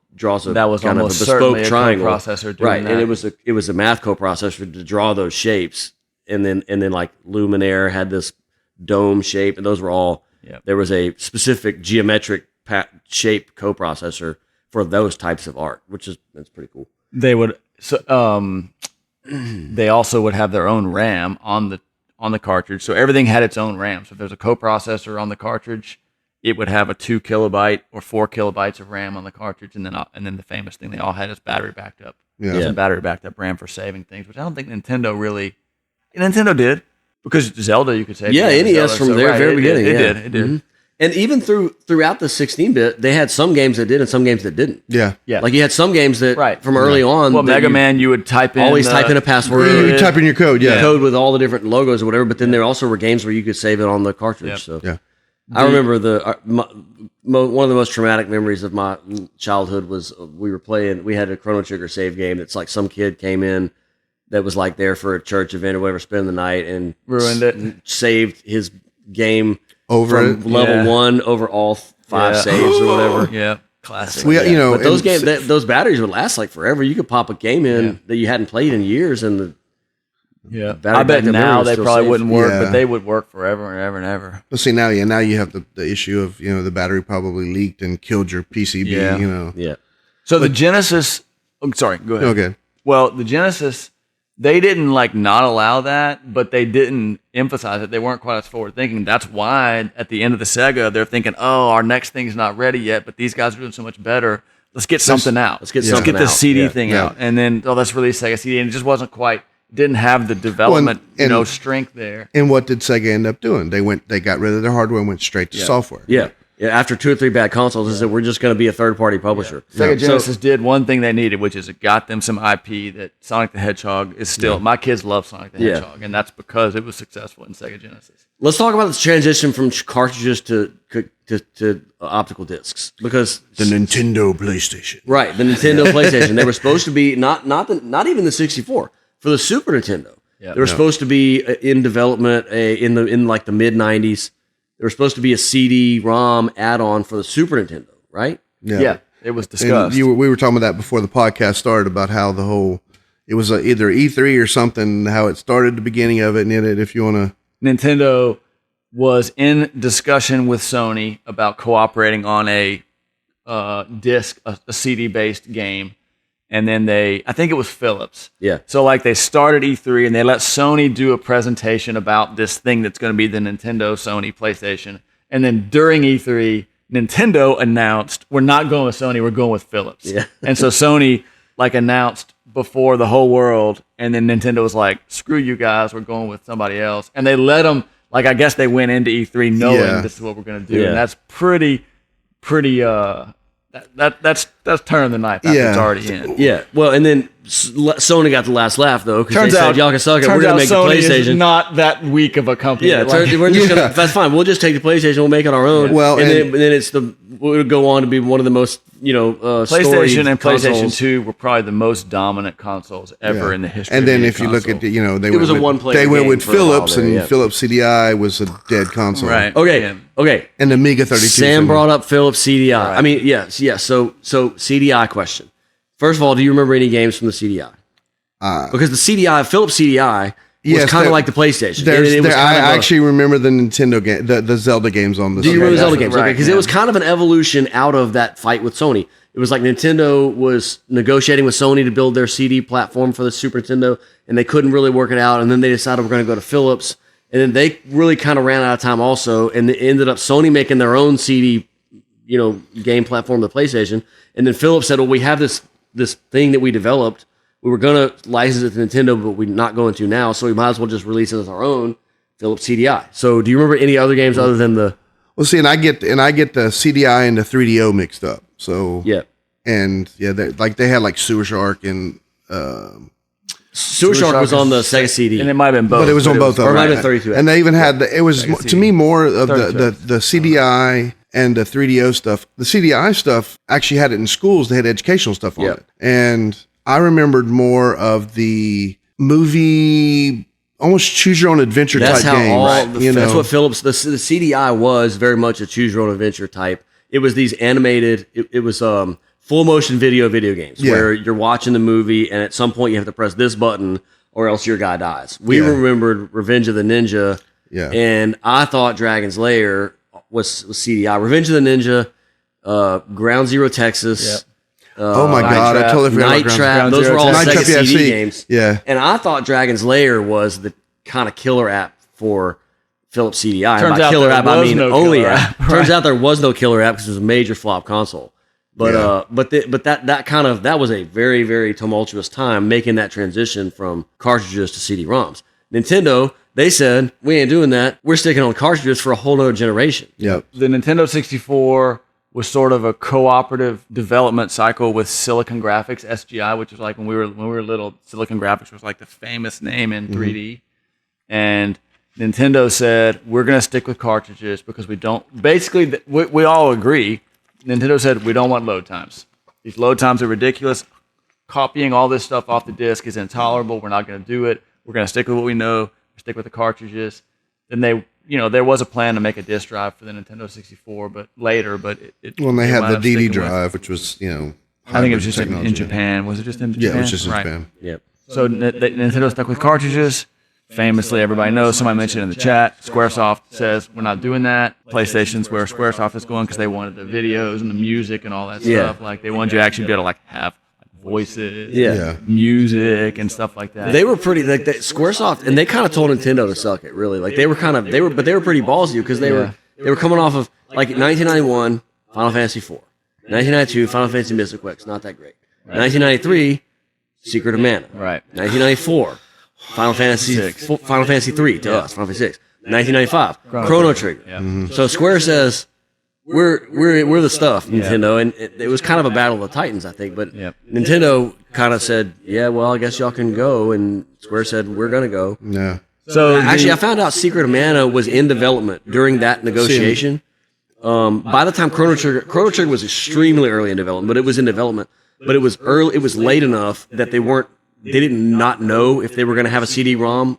That was kind of a almost bespoke certainly a triangle coprocessor doing right? that. And it was a math coprocessor to draw those shapes. And then like Luminaire had this dome shape, and those were all. There was a specific geometric shape coprocessor for those types of art, that's pretty cool. They would they also would have their own RAM on the cartridge, so everything had its own RAM. So if there's a coprocessor on the cartridge, it would have a 2 kilobyte or 4 kilobytes of RAM on the cartridge, and then the famous thing they all had is battery backed up. Some battery backed up RAM for saving things, which I don't think Nintendo did. Because Zelda, you could say. Yeah, NES Zelda, from their very beginning. It did. Mm-hmm. And even throughout the 16-bit, they had some games that did and some games that didn't. Yeah. Like you had some games that from early on. Well, Mega Man, you would type in always type in a password. You type in your code, Code with all the different logos or whatever. But then there also were games where you could save it on the cartridge. Yep. So Yeah. I remember one of the most traumatic memories of my childhood was we had a Chrono Trigger save game that's like some kid came in that was like there for a church event or whatever, spend the night and ruined it. Saved his game Over from it. level 1 over all 5 saves or whatever. Yeah, classic. But those games, those batteries would last like forever. You could pop a game in that you hadn't played in years, and the battery I bet backup now memory they still probably saves. wouldn't work, Yeah. but they would work forever and ever and ever. But see now you have the issue of the battery probably leaked and killed your PCB. Yeah. Yeah. So the Genesis. Oh, sorry, go ahead. Okay. Well, the Genesis, they didn't not allow that, but they didn't emphasize it. They weren't quite as forward thinking. That's why at the end of the Sega, they're thinking, "Oh, our next thing's not ready yet, but these guys are doing so much better. Let's get something out. let's get something the out." CD Yeah. thing Yeah. out." And then let's release Sega CD, and it just wasn't quite. Didn't have the development, and- strength there. And what did Sega end up doing? They got rid of their hardware and went straight to software. Yeah. After 2 or 3 bad consoles, they said we're just going to be a third-party publisher. Sega So- Genesis did one thing they needed, which is it got them some IP that Sonic the Hedgehog is still. My kids love Sonic the Hedgehog, and that's because it was successful in Sega Genesis. Let's talk about this transition from cartridges to optical discs, because The Nintendo PlayStation. right, the Nintendo PlayStation, they were supposed to be not even the 64 for the Super Nintendo. Yeah. They were supposed to be in development in like the mid 90s. They were supposed to be a CD-ROM add-on for the Super Nintendo, right? Yeah, it was And discussed. we were talking about that before the podcast started about how it was either E3 or something, how it started the beginning of it. And if you want to, Nintendo was in discussion with Sony about cooperating on a disc, a CD-based game. And then I think it was Philips. Yeah. So they started E3 and they let Sony do a presentation about this thing that's going to be the Nintendo, Sony, PlayStation. And then during E3, Nintendo announced, we're not going with Sony, we're going with Philips. Yeah. And so Sony announced before the whole world, and then Nintendo was like, screw you guys, we're going with somebody else. And they let them, I guess they went into E3 knowing this is what we're going to do. Yeah. And that's pretty that's that's turning the knife after it's already in. Yeah. Well, and then Sony got the last laugh though, because they said y'all can suck it. We're gonna make Sony the PlayStation. Is not that weak of a company. Yeah, we're just gonna, that's fine. We'll just take the PlayStation. We'll make it our own. Well, and then we'll go on to be one of the most PlayStation and consoles. PlayStation 2 were probably the most dominant consoles ever in the history. And then of if you look at they went with for a while Philips, there, and yeah. Philips CDI was a dead console. Right. Okay. And the Amiga 32. Sam brought up Philips CDI. Right. I mean, yes. So CDI question. First of all, do you remember any games from the CDI? Because the Philips CDI was kind of like the PlayStation. I actually remember the Nintendo game, the Zelda games on the. Do you remember the Zelda games? Right, Because it was kind of an evolution out of that fight with Sony. It was like Nintendo was negotiating with Sony to build their CD platform for the Super Nintendo, and they couldn't really work it out. And then they decided we're going to go to Philips, and then they really kind of ran out of time also, and it ended up Sony making their own CD, game platform, the PlayStation, and then Philips said, "Well, we have this thing that we developed. We were going to license it to Nintendo, but we're not going to now, so we might as well just release it as our own Philips CDI." So, do you remember any other games other than the? Well, see, and I get the CDI and the 3DO mixed up. So Yeah, they had like Sewer Shark and Sewer Shark was on the Sega CD, and it might have been both. but it was on both of them. or it might have been 32. And they even had it was to me more of the CDI and the 3DO stuff. The CDI stuff actually had it in schools. They had educational stuff on it, and I remembered more of the movie, almost choose your own adventure That's type game. That's what Philips, the CDI was very much a choose your own adventure type. It was these animated, it was full motion video games where you're watching the movie and at some point you have to press this button or else your guy dies. We remembered Revenge of the Ninja, and I thought Dragon's Lair was CDI. Revenge of the Ninja, Ground Zero Texas. Oh my God! I totally forgot Night about Trap. Those were all Night Sega Trap, CD games. Yeah. And I thought Dragon's Lair was the kind of killer app for Philips CDI. And by killer app, I mean only app. Turns out there was no killer app because it was a major flop console. But that was a very, very tumultuous time making that transition from cartridges to CD-ROMs. Nintendo, they said, we ain't doing that. We're sticking on cartridges for a whole other generation. Yep. The Nintendo 64 was sort of a cooperative development cycle with Silicon Graphics, SGI, which was like when we were little, Silicon Graphics was like the famous name in 3D. And Nintendo said, we're going to stick with cartridges because we don't, basically, we all agree. Nintendo said, we don't want load times. These load times are ridiculous. Copying all this stuff off the disc is intolerable. We're not going to do it. We're going to stick with what we know, stick with the cartridges. Then there was a plan to make a disk drive for the Nintendo 64, but later, and they had the DD drive, which was, I think it was just in Japan. Was it just in Japan? Yeah, it was just in Japan. Yep. So Nintendo stuck with cartridges. Famously, everybody knows, somebody mentioned in the chat, Squaresoft says, we're not doing that. PlayStation's where Squaresoft is going because they wanted the videos and the music and all that stuff. Like, they wanted you to actually be able to, have voices, music, and stuff like that. They were pretty, Squaresoft, and they kind of told Nintendo to suck it, really. Like, they were pretty ballsy because they were coming off of, 1991, Final Fantasy IV. 1992, Final Fantasy Mystic Quest, not that great. 1993, Secret of Mana. Right. 1994, Final Fantasy 3 to us, Final Fantasy 6. 1995, Chrono Trigger. Yeah. So Square says we're the stuff, Nintendo, and it was kind of a battle of the titans, I think. But Nintendo kind of said, "Yeah, well, I guess y'all can go," and Square said, "We're gonna go." Yeah. So actually, I found out Secret of Mana was in development during that negotiation. By the time Chrono Trigger was extremely early in development, but it was in development. But it was early. It was late enough that they didn't not know if they were going to have a CD-ROM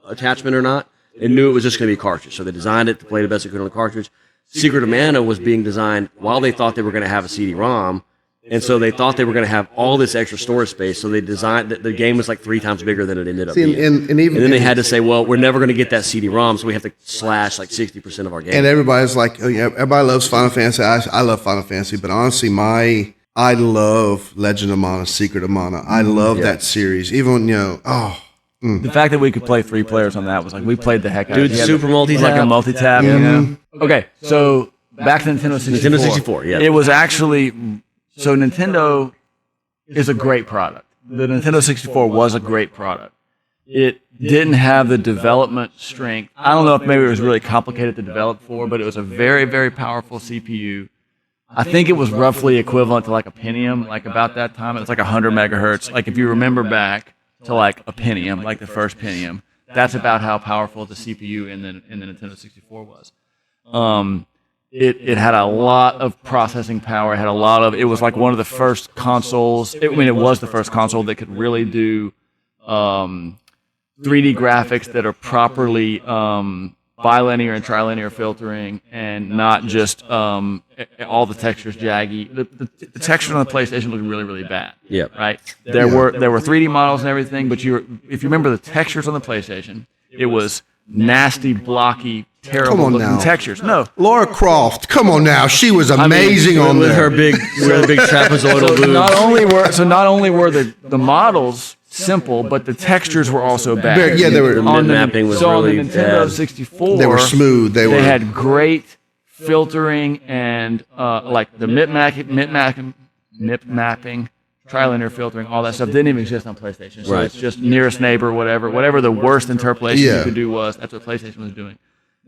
attachment or not. They knew it was just going to be a cartridge, so they designed it to play the best it could on the cartridge. Secret of Mana was being designed while they thought they were going to have a CD-ROM, and so they thought they were going to have all this extra storage space. So they designed the game was like 3 times bigger than it ended up being. And then they had to say, well, we're never going to get that CD-ROM, so we have to slash like 60% of our game. And everybody's like, oh, yeah, everybody loves Final Fantasy. I love Final Fantasy, but honestly, I love Legend of Mana, Secret of Mana. I love that series. Even the fact that we could play 3 players on that was like, we played the heck out of it. Dude, super multi-tap. Like a multi-tap, Okay, so back to Nintendo 64. Nintendo 64, yeah. It was actually, so Nintendo is a great product. The Nintendo 64 was a great product. It didn't have the development strength. I don't know if maybe it was really complicated to develop for, but it was a very, very powerful CPU. I think it was roughly equivalent to like a Pentium, like about that time. It was like 100 megahertz. Like if you remember back to like a Pentium, like the first Pentium, that's about how powerful the CPU in the Nintendo 64 was. It had a lot of processing power. It was like one of the first consoles. It was the first console that could really do 3D graphics that are properly bilinear and trilinear filtering, and not just all the textures jaggy. The texture on the PlayStation looked really, really bad. Yeah. Right. There were 3D models and everything, but if you remember the textures on the PlayStation, it was nasty, blocky, terrible looking textures. No, Lara Croft, come on now, she was amazing with her big trapezoidal boobs. Not only were the models simple, but the textures were also bad. Yeah, they were. The mapping was really on the Nintendo bad. 64, They were smooth. They had great filtering and like the mip mapping, trilinear filtering, all that stuff didn't even exist on PlayStation. So it's just nearest neighbor, whatever the worst interpolation you could do was. That's what PlayStation was doing.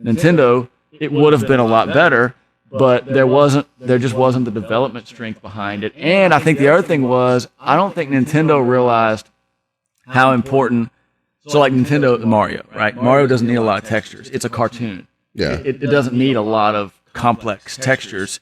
Nintendo, it would have been a lot better, but there just wasn't the development strength behind it. And I think the other thing was, I don't think Nintendo realized how important. So like Mario, right? Mario doesn't need a lot of textures. It's a cartoon. Yeah. It doesn't need a lot of complex textures.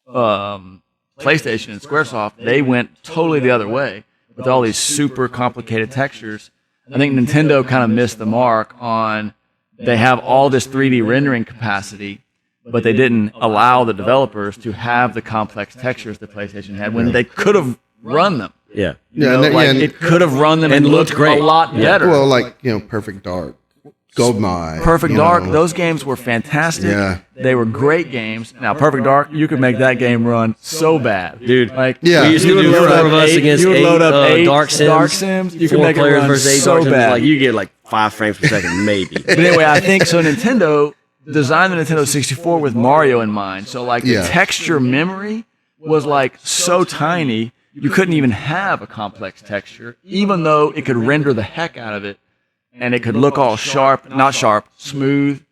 PlayStation and Squaresoft, they went totally the other way with all these super complicated textures. I think Nintendo kind of missed the mark on, they have all this 3D rendering capacity, but they didn't allow the developers to have the complex textures that PlayStation had when they could have run them. Yeah. It could have run them and looked great. A lot better. Well, like, Perfect Dark, GoldenEye. Perfect Dark, those games were fantastic. Yeah. They were great games. Now, Perfect Dark, you could make that game run so bad. Dude, like, yeah. We used to do 4 of us against 8 Dark Sims. You could make it run versus 8 so Dark Sims. bad. Like, you get like 5 frames per second, maybe. But anyway, I think so. Nintendo designed the Nintendo 64 with Mario in mind. So like the texture memory was like so tiny, you couldn't even have a complex texture, even though it could render the heck out of it, and it could look all smooth,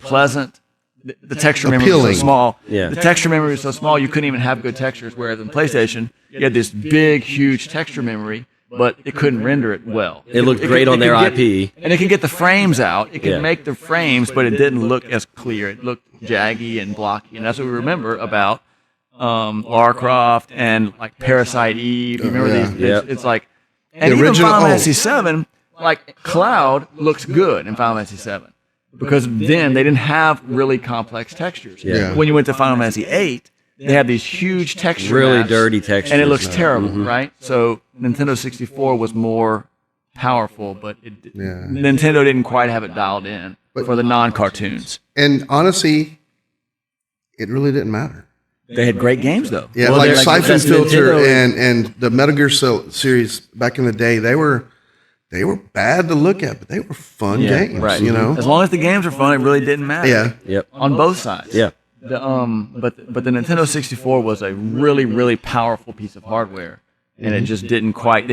pleasant. The texture memory was so small. Yeah. The texture memory was so small, you couldn't even have good textures. Whereas in PlayStation, you had this big, huge texture memory, but it couldn't render it well. It looked great on their IP. And it could get the frames out. It could make the frames, but it didn't look as clear. It looked jaggy and blocky. And that's what we remember about Lara Croft and like Parasite Eve. You remember these? Yep. It's like, and even Final Fantasy VII, like Cloud looks good in Final Fantasy VII. Because then they didn't have really complex textures. Yeah. When you went to Final Fantasy VIII, they had these huge texture Really maps, dirty textures. and it looks terrible, right? So Nintendo 64 was more powerful, but Nintendo didn't quite have it dialed in for the non-cartoons. And honestly, it really didn't matter. They had great games, though. Yeah, Well, like that's Siphon Filter Nintendo. and the Metal Gear series back in the day, they were bad to look at, but they were fun games, Right. As As long as the games were fun, it really didn't matter. Yeah. Yep. On both sides. Yeah. But the Nintendo 64 was a really, really powerful piece of hardware, and it just didn't quite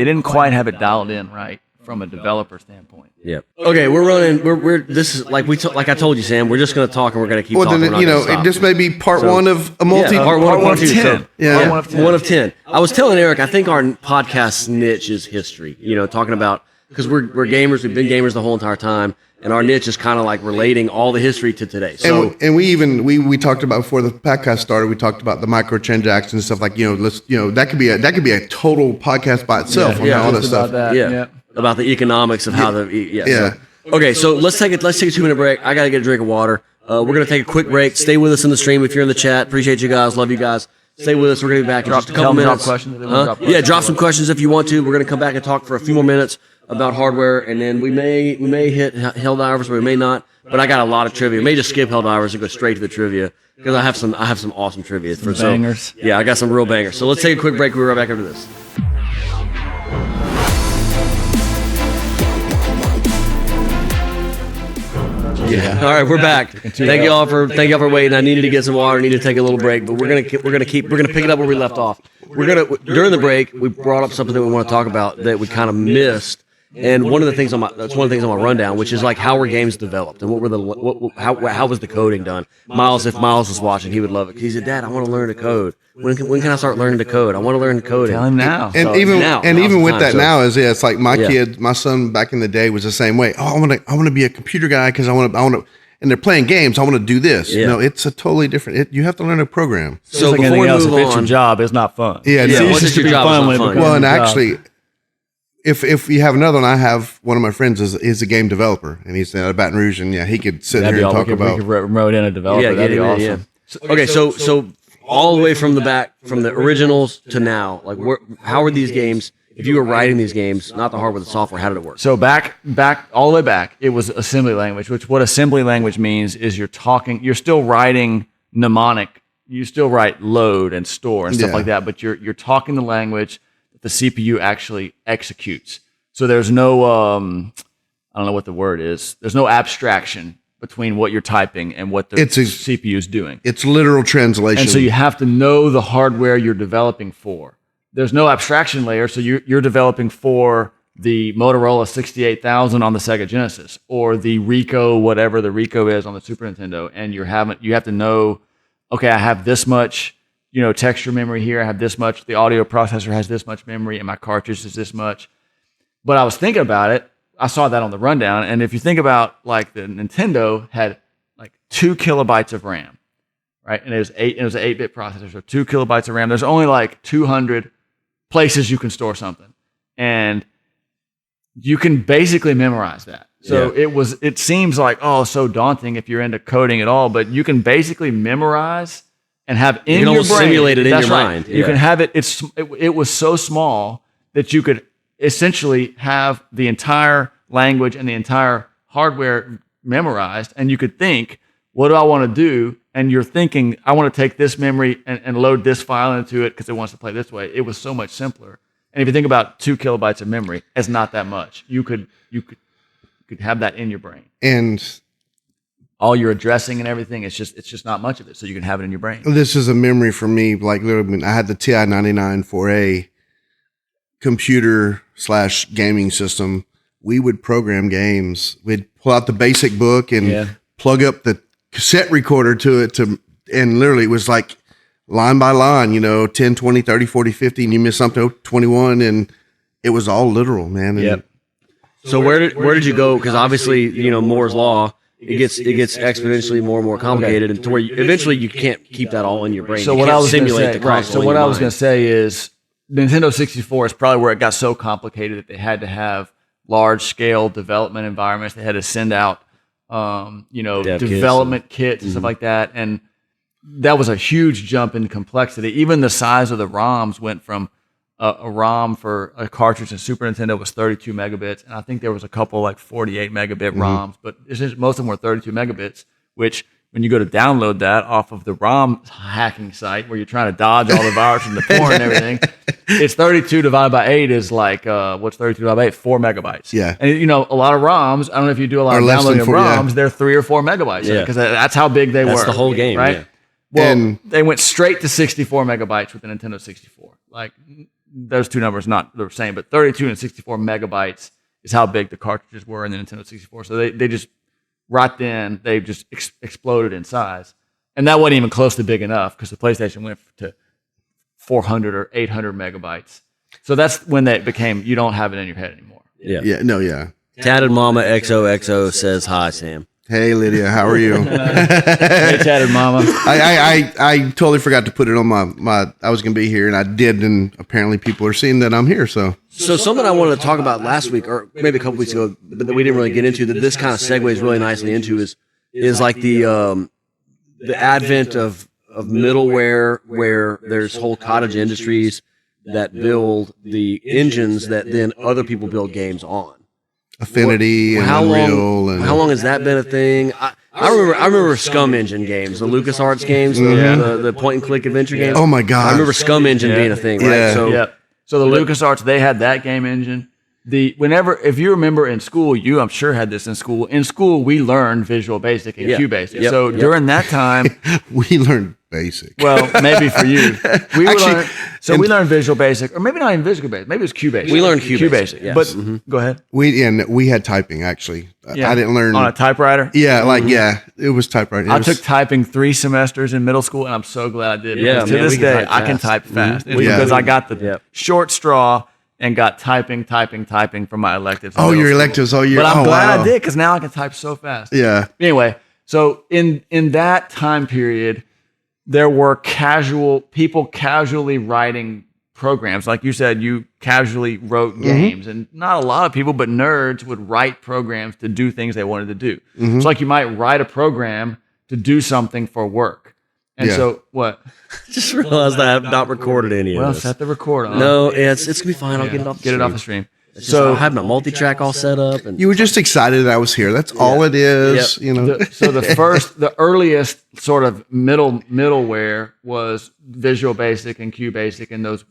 have it dialed in right from a developer standpoint. Yep. Okay, we're running. We're this is like like I told you, Sam. We're just going to talk and we're going to keep Well, talking. then, We're not gonna stop. it just may be part one of a multi. part one of 10. Yeah. One of 10. I was telling Eric, I think our podcast niche is history. Talking about, because we're gamers, we've been gamers the whole entire time, and our niche is kind of like relating all the history to today. So And we talked about before the podcast started. We talked about the microtransactions and stuff like that could be a total podcast by itself on all that Just stuff. about that. yeah, about the economics of how so- okay, so let's take a 2-minute break. I gotta get a drink of water. We're gonna take a quick break. Stay with us in the stream if you're in the chat. Appreciate you guys. Love you guys. Stay with us. We're gonna be back in just a couple minutes. Drop questions if they wanna drop questions. Yeah, drop some questions if you want to. We're gonna come back and talk for a few more minutes about hardware, and then we may hit Helldivers, or we may not. But I got a lot of trivia. We may just skip Helldivers and go straight to the trivia because I have some awesome trivia for bangers. Yeah, I got some real bangers. So let's take a quick break. We'll be right back after this. Yeah. All right, we're back. Thank y'all for waiting. I needed to get some water. I needed to take a little break, but we're gonna pick it up where we left off. During the break, we brought up something that we want to talk about that we kind of missed, And one of the things on my rundown, which is like how were games developed and what were how was the coding done. Miles, if Miles was watching, he would love it. He said, "Dad, I want to learn to code. When can I start learning to code? I want to learn to code." Tell him now. And So even now- and now's even the with time. that So- now is it's like my son back in the day was the same way. Oh, I want to be a computer guy because I want to. And they're playing games. I want to do this. Yeah. No, it's a totally different. You have to learn a program. So Just like before anything we else, move if it's your on, job, it's not fun. Yeah, Yeah, no. once it's your job, it's not when it fun. becomes Well, and your job. actually, if you have another one, I have one of my friends is a game developer, and he's out of Baton Rouge, and he could sit That'd here be and all. talk We about. could remote in a developer. yeah, That'd get be it, awesome. yeah. Okay, so all the way from the originals to now, like how are these games? If you were writing these games, not the hardware, the software, how did it work? So back all the way back, it was assembly language. Which what assembly language means is you're still writing mnemonic. You still write load and store and stuff Yeah. like that, but you're talking the language that the CPU actually executes. So there's no I don't know what the word is. There's no abstraction between what you're typing and what the CPU is doing. It's literal translation. And so you have to know the hardware you're developing for. There's no abstraction layer, so you're developing for the Motorola 68000 on the Sega Genesis or the Ricoh, whatever the Ricoh is on the Super Nintendo, and you have to know, okay, I have this much, texture memory here. I have this much. The audio processor has this much memory, and my cartridge is this much. But I was thinking about it. I saw that on the rundown, and if you think about like the Nintendo had like 2 kilobytes of RAM, right? And it was an 8-bit processor, so 2 kilobytes of RAM. There's only like 200 places you can store something, and you can basically memorize that. So it seems like so daunting if you're into coding at all, but you can basically memorize and have in your brain. Simulate it in That's your right. mind. You can have it. It was so small that you could essentially have the entire language and the entire hardware memorized, and you could think, what do I want to do? And you're thinking, I want to take this memory and load this file into it because it wants to play this way. It was so much simpler. And if you think about 2 kilobytes of memory, it's not that much. You could have that in your brain. And All your addressing and everything, it's just not much of it. So you can have it in your brain. this is a memory for me. Like literally, when I had the TI-99 for a computer/gaming system, we would program games. We'd pull out the basic book and plug up the cassette recorder to it and literally it was like line by line, 10, 20, 30, 40, 50, and you miss something, 21, and it was all literal, man. And Yep. So where did you go? Because obviously, Moore's law, it gets exponentially more and more complicated, and to where eventually you can't keep that all in your brain. So You what can't I was going to simulate say, the right? console So in what your I was mind. going to say is Nintendo 64 is probably where it got so complicated that they had to have large scale development environments. They had to send out, Dev development kits and stuff like that, and that was a huge jump in complexity. Even the size of the ROMs went from a ROM for a cartridge in Super Nintendo was 32 megabits, and I think there was a couple like 48 megabit ROMs, but most of them were 32 megabits, which when you go to download that off of the ROM hacking site where you're trying to dodge all the viruses and the porn and everything, it's 32 divided by 8 is like, what's 32 divided by 8? 4 megabytes. Yeah. And, a lot of ROMs, I don't know if you do a lot Or of less downloading than of 4, yeah. ROMs, they're 3 or 4 megabytes. Yeah. Because that's how big they That's were. the whole game, Right? yeah. Well, And- they went straight to 64 megabytes with the Nintendo 64. Like, those two numbers not the same, but 32 and 64 megabytes is how big the cartridges were in the Nintendo 64. So they just, right then, they just exploded in size. And that wasn't even close to big enough because the PlayStation went to 400 or 800 megabytes. So that's when they became, you don't have it in your head anymore. Yeah. Tatted Mama XOXO says hi, Sam. Hey, Lydia, how are you? Hey, Tatted Mama. I totally forgot to put it on my I was going to be here, and I did, and apparently people are seeing that I'm here, so. So something I wanted to talk about last week, or maybe a couple weeks ago, but that we didn't really get into, that this kind of segues really nicely into is like the advent of middleware, where there's whole cottage industries that build the engines that then other people build games on. Affinity and Unreal. And how long has that been a thing? I remember Scum Engine games, the LucasArts games, the point and click adventure games. Oh my God. I remember Scum Engine being a thing, right? Yeah. So So the LucasArts, they had that game engine. If you remember in school, I'm sure had this in school. In school, we learned Visual Basic and QBasic. Yep. So during that time, we learned Basic. well, maybe for you, we would Actually, learn. So we learned Visual Basic, or maybe not even Visual Basic. Maybe it was Q Basic. We learned Q Basic, yes. But go ahead. We had typing actually. I didn't learn on a typewriter. Yeah, it was typewriter. I took typing 3 semesters in middle school, and I'm so glad I did. Yeah, to this day, I can type fast because I got the short straw and got typing from my electives. Oh, your electives. Oh, but I'm glad I did because now I can type so fast. Yeah. Anyway, so in that time period, there were people casually writing programs. Like you said, you casually wrote games, and not a lot of people, but nerds would write programs to do things they wanted to do. It's like you might write a program to do something for work. And so what? Just realized that I have not recorded any of this. Well, set the record on. No, it's going to be fine. I'll get it off the stream. Get it off the stream. So I have my multi-track all set up. And you were just excited that I was here. That's all it is. Yep. The earliest sort of middleware was Visual Basic and Q Basic, and those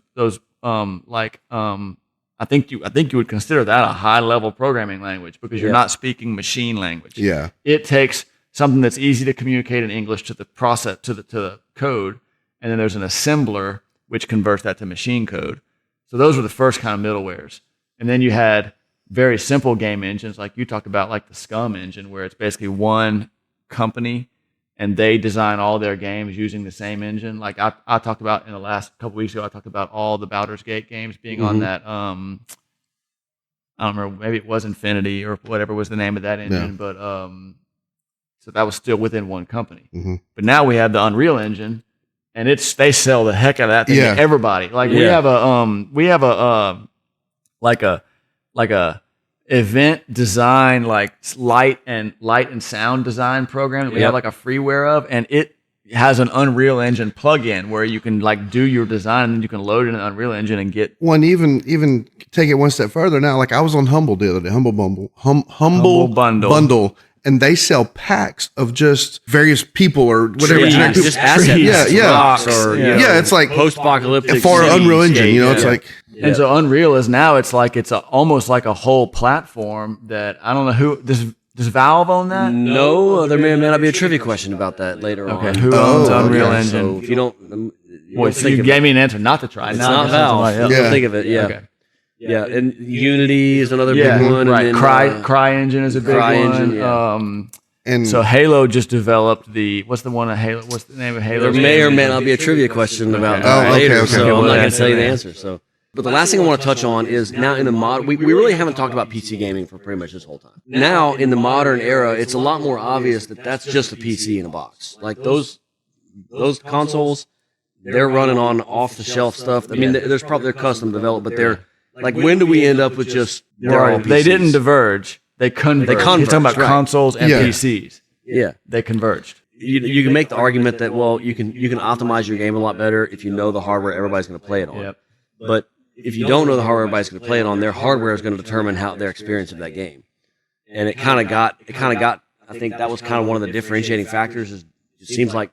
I think you would consider that a high level programming language because you're not speaking machine language. Yeah, it takes something that's easy to communicate in English to the process to the code, and then there's an assembler which converts that to machine code. So those were the first kind of middlewares. And then you had very simple game engines like you talked about, like the Scum engine, where it's basically one company and they design all their games using the same engine. Like I talked about in the last couple weeks ago, I talked about all the Baldur's Gate games being on that. I don't remember, maybe it was Infinity or whatever was the name of that engine, but so that was still within one company. But now we have the Unreal Engine, and they sell the heck out of that thing to everybody. Like we have a event design, like light and sound design program that we have like a freeware of, and it has an Unreal Engine plugin where you can like do your design and then you can load it in an Unreal Engine and get one even take it one step further now. Like I was on Humble the other day, Humble Bundle. And they sell packs of just various people or whatever. Just assets. Rocks or it's like post-apocalyptic for Unreal Engine. It's like. And so Unreal is now it's almost like a whole platform that I don't know who does Valve own that? No, there may not be a trivia question about that later on. Okay, who owns Unreal Engine? So if you don't, you gave me an answer not to try. It's not Valve. Think of it. Yeah. Okay. Yeah, and Unity is another big one. Right. And then, CryEngine is a big one. Engine, and so Halo just developed what's the name of Halo? There may or may not be a trivia question about that later, so I'm not going to tell you the answer. So, but the last thing I want to touch on is now in the we really haven't talked about PC gaming for pretty much this whole time. Now in the modern era, it's a lot more obvious that that's just a PC in a box. Like those consoles, they're running on off the shelf stuff. I mean, there's probably they're custom developed, but they're like, when do we end up with just they didn't diverge. They converged. He's talking about consoles and PCs. Yeah, they converged. You can make the argument that you can optimize your game a lot better if you know the hardware everybody's going to play it on. Yep. But if you don't know the hardware everybody's going to play it on, their hardware is going to determine how their experience of that game. And it kind of got. I think that was kind of one of the differentiating factors. Is it seems like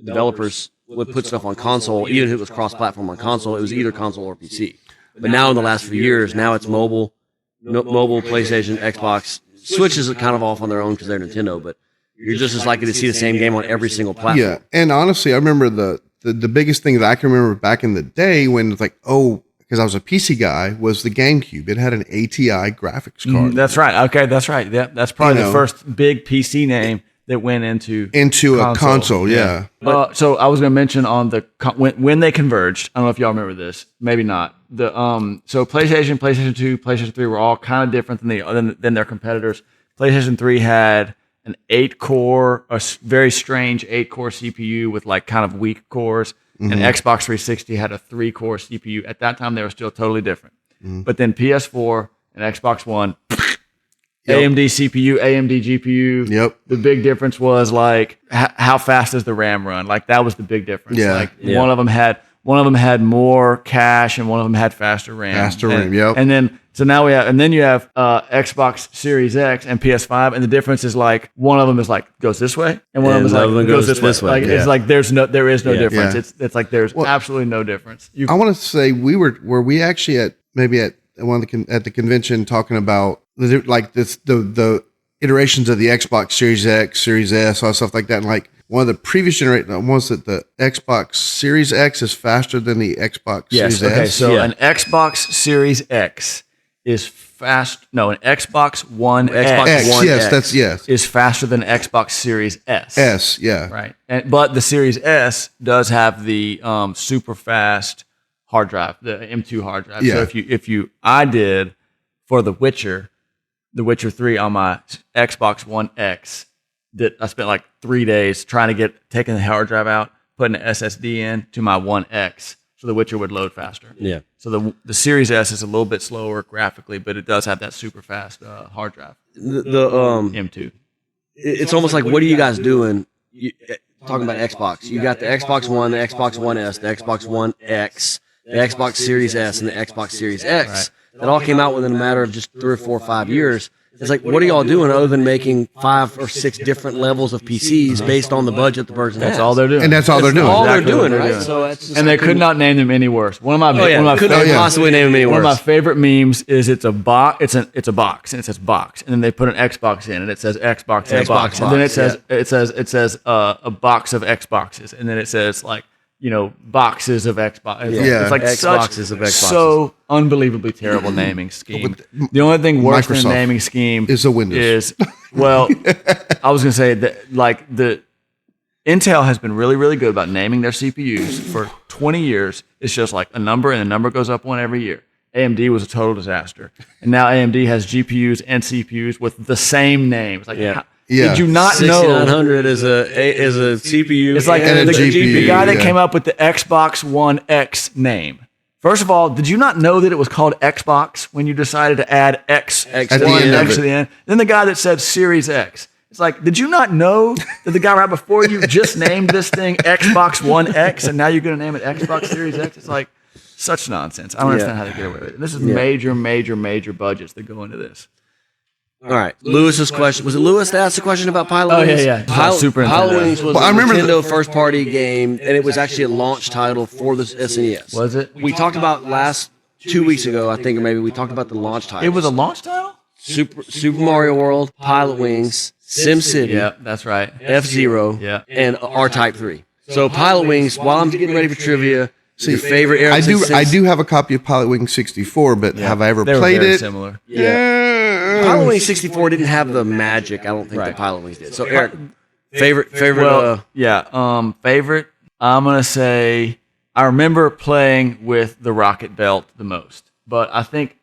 developers would put stuff on console, even if it was cross-platform on console. It was either console or PC. But now in the last few years, now it's mobile, PlayStation, Xbox. Switch is kind of off on their own because they're Nintendo, but you're just as likely to see the same game on every single platform. Yeah, and honestly, I remember the biggest thing that I can remember back in the day when it's like, because I was a PC guy, was the GameCube. It had an ATI graphics card. That's right. Okay, that's right. Yeah, that's probably the first big PC name that went into a console. Yeah. So I was going to mention on when they converged. I don't know if y'all remember this. Maybe not. So PlayStation, PlayStation 2, PlayStation 3 were all kind of different than their competitors. PlayStation 3 had an 8-core, a very strange 8-core CPU with like kind of weak cores, and Xbox 360 had a 3-core CPU. At that time, they were still totally different. But then PS4 and Xbox One. AMD CPU, AMD GPU. Yep. The big difference was like how fast does the RAM run? Like that was the big difference. Yeah. One of them had more cache and one of them had faster RAM. Yep. And then you have Xbox Series X and PS5, and the difference is like one of them is like goes this way, and one of them is like goes this way. Like it's like there is no difference. Yeah. It's like there's absolutely no difference. I want to say were we actually at one of at the convention talking about like the iterations of the Xbox Series X, Series S, all stuff like that. And like one of the previous generation ones that the Xbox Series X is faster than the Xbox Series Okay, S. so an Xbox Series X is fast. No, an Xbox One X, One yes, X. that's yes. is faster than Xbox Series S. S, yeah. Right. But the Series S does have the super fast hard drive, the M2 hard drive. Yeah. So I did for The Witcher 3 on my Xbox One X. I spent like 3 days trying to taking the hard drive out, putting an SSD in to my One X, so The Witcher would load faster. Yeah. So the Series S is a little bit slower graphically, but it does have that super fast hard drive. The M2. it's almost like, what are you guys doing? Talking about Xbox, you got the Xbox One, the Xbox One S, the Xbox One X, the Xbox Series S, and the Xbox Series X. That all came out within a matter of just 3 or 4 or 5 years. It's like, what are y'all doing other than making 5 or 6 different levels of PCs based on the budget the person has? That's all they're doing. And that's all they're doing. All Exactly they're doing, what they're right? doing. So that's just And they could not name them any worse. One of my couldn't possibly name them any One of my worse. favorite memes is it's a box. It's a box, and it says box, and then they put an Xbox in, and it says Xbox in a Xbox box, and then box, it says a box of Xboxes, and then it says like boxes of Xbox. Yeah. It's like Xboxes of Xboxes. so unbelievably terrible naming scheme. The only thing worse than Microsoft a naming scheme is the Windows. Is well, I was gonna say that like the Intel has been really, really good about naming their CPUs for 20 years. It's just like a number, and the number goes up one every year. AMD was a total disaster, and now AMD has GPUs and CPUs with the same name. It's like, Yeah. Yeah. did you not know? 6900 is a CPU. It's like And a the GPU, guy that yeah. came up with the Xbox One X name. First of all, did you not know that it was called Xbox when you decided to add X At the one end of X it. to the end? Then the guy that said Series X. It's like, did you not know that the guy right before you just named this thing Xbox One X, and now you're going to name it Xbox Series X? It's like such nonsense. I don't understand how they get away with it. This is major, major, major budgets that go into this. All right, Lewis's question. Was it Lewis that asked the question about Pilot Oh, Wings? yeah. Pilot Super Nintendo. Wings was Well, a I remember Nintendo first-party game, and it was actually a launch title for the SNES. Was it? We talked about 2 weeks ago, I think, or maybe we talked about the launch title. It was a launch title? Super Mario World, Pilot Wings, SimCity, Yeah, that's right. F-Zero, Yeah. and R-Type 3. So Pilot Wings, while I'm getting ready for trivia, your favorite era? I do have a copy of Pilot Wing 64, but have I ever They were played very it? similar. Pilot Wings 64 didn't have the magic. I don't think the Pilot Wings did. So Eric, favorite. Favorite. I'm gonna say I remember playing with the rocket belt the most, but I think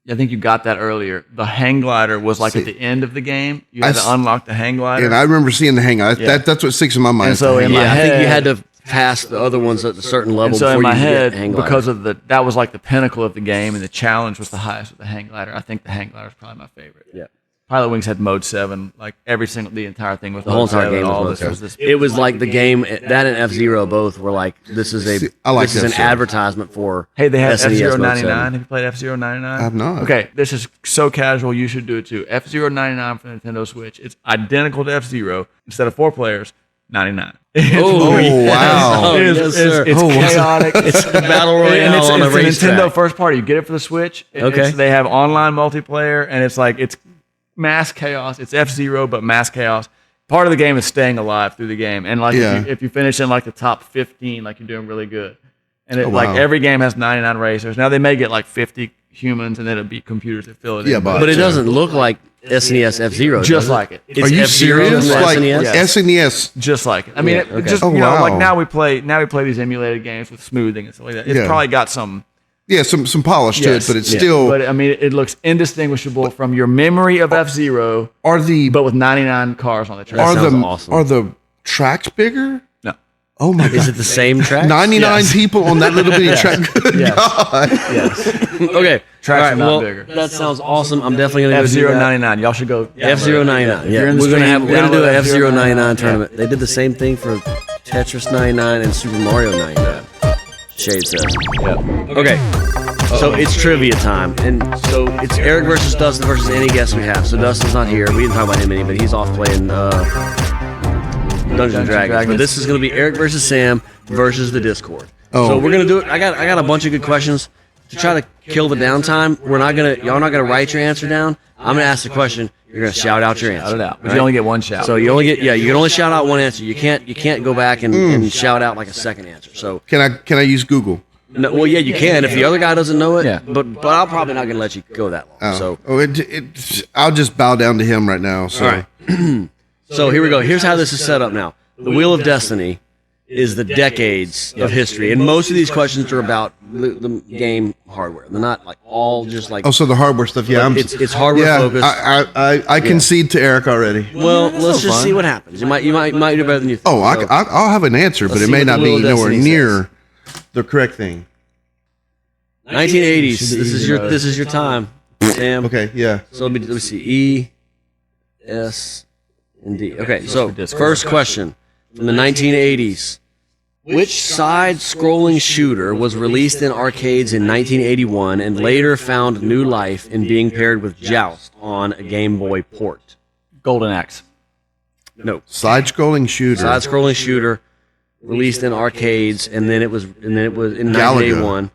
you got that earlier. The hang glider was like at the end of the game. You had to unlock the hang glider. And I remember seeing the hang. That's what sticks in my mind. And so in my I think you head- had to pass the other ones at a certain level And so before in my you head, get hang glider. because of that was like the pinnacle of the game, and the challenge was the highest with the hang glider. I think the hang glider is probably my favorite. Yeah. Pilot Wings had mode 7, like the entire thing was The whole mode entire 7, game all was this Mode was 7. It was like the game that and F-Zero both were like, this is an F-Zero. advertisement for Hey, they had SNES F-Zero Mode 99. 7. Have you played F-Zero 99? I have not. Okay, this is so casual. You should do it too. F-Zero 99 for the Nintendo Switch. It's identical to F-Zero. Instead of 4 players, 99. Oh, wow. yes, sir. It's chaotic. It's the battle royale and it's on a a racetrack. Nintendo first party. You get it for the Switch. Okay. They have online multiplayer, and it's mass chaos. It's F-Zero, but mass chaos. Part of the game is staying alive through the game, and if you finish in like the top 15, like you're doing really good. And wow. every game has 99 racers. Now they may get like 50 humans, and then it'll be computers that fill it in. But it doesn't look like SNES F-Zero. Just like it. It's Are you F-Zero serious? from the Like SNES? SNES? Just like it. I mean, Yeah, okay. just Oh, wow. like now we play these emulated games with smoothing and stuff like that. It's Yeah. probably got some. Yeah, some polish to it, but it's still. But I mean, it looks indistinguishable from your memory of F-Zero, Are the but with 99 cars on the track. sounds awesome. are the tracks bigger? No. Oh my god! Is it the same track? 99 people on that little bitty track. Good Yes. God. Yes. Okay. Tracks All are not well, bigger. That sounds awesome. I'm definitely going to go do F-Zero that. 99. Y'all should go. F-Zero 99. If Yeah, you're in the we're gonna stream, do download an F-Zero 99 99 tournament. They did the same thing for Tetris 99 and Super Mario 99. Shade says. Yeah. Okay, so it's trivia time, and so it's Eric versus Dustin versus any guest we have. So Dustin's not here. We didn't talk about him any, but he's off playing Dungeons and Dragons. But this is going to be Eric versus Sam versus the Discord. Oh. So we're going to do it. I got a bunch of good questions. to try to kill the downtime, y'all not gonna write your answer down. I'm gonna ask the question. You're gonna shout out your answer. Shout it out. But you only get one shout. So you can only shout out one answer. You can't go back and shout out like a second answer. So Can I use Google? no, well, yeah, you can if the other guy doesn't know it. Yeah. But I'm probably not gonna let you go that long. So I'll just bow down to him right now. So. all right. So here we go. Here's how this is set up now. The Wheel of Destiny is the decades of history, and most of these questions are about the game hardware. They're not like all just like. Oh, so the hardware stuff. Yeah, it's hardware focused. I concede to Eric already. Well, let's just see what happens. You might do better than you think. Oh, I'll have an answer, but it may not be nowhere near the correct thing. 1980s. This is your time, Sam. Okay, yeah. So let me see. E, S, and D. Okay, so first question from the 1980s. Which side-scrolling shooter was released in arcades in 1981 and later found new life in being paired with Joust on a Game Boy port? Golden Axe. No. Side-scrolling shooter. Side-scrolling shooter released in arcades and then it was in 1981.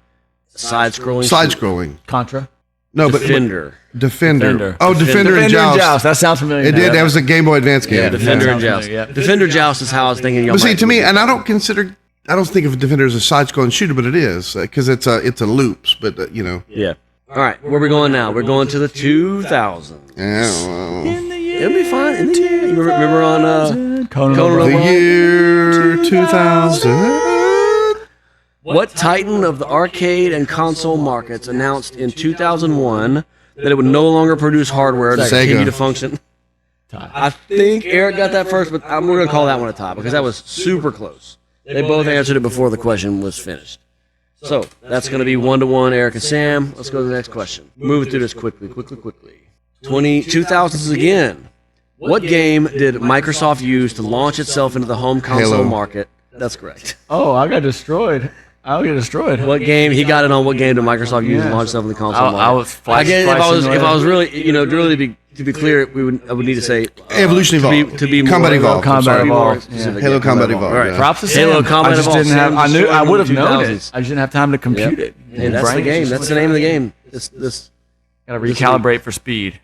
Side-scrolling. Contra. No, Defender. Defender. Oh, Defender and Joust. That sounds familiar. It did. That was a Game Boy Advance game. Yeah, Defender and Sounds Joust. familiar, yeah. Defender Joust is how I was thinking. But see, to me, and I don't think of Defender as a side-scrolling shooter, but it is because it's a loops. But Yeah. All right, where are we going now? We're going to the 2000s. Yeah, well, It'll be fine. You remember on Conan Conan O'Brien. the year 2000. what Titan of the arcade and console markets announced in 2001 that it would no longer produce hardware to Sega. continue to function? I think Eric got that first, but we're going to call that one a tie because that was super close. They both answered it before the question was finished. So that's going to be 1-1, Eric and Sam. Let's go to the next question. Move through this quickly. 2000s again. What game did Microsoft use to launch itself into the home console Halo. market? That's correct. Oh, I got destroyed. What game? He got it on what game did Microsoft use to launch itself in the console market? I was Again, if I was really, really to be clear, I would need to say Evolution Evolved. to be more Combat Evolved. I'm Combat sorry. Evolved. Specific. Halo Combat Evolved. All right. yeah. Props to Halo Sam. Combat I just Evolved. didn't have. I knew. I would have known 2000s. it. I just didn't have time to compute it. And that's the game. That's the name of the game. This. Got to recalibrate for speed.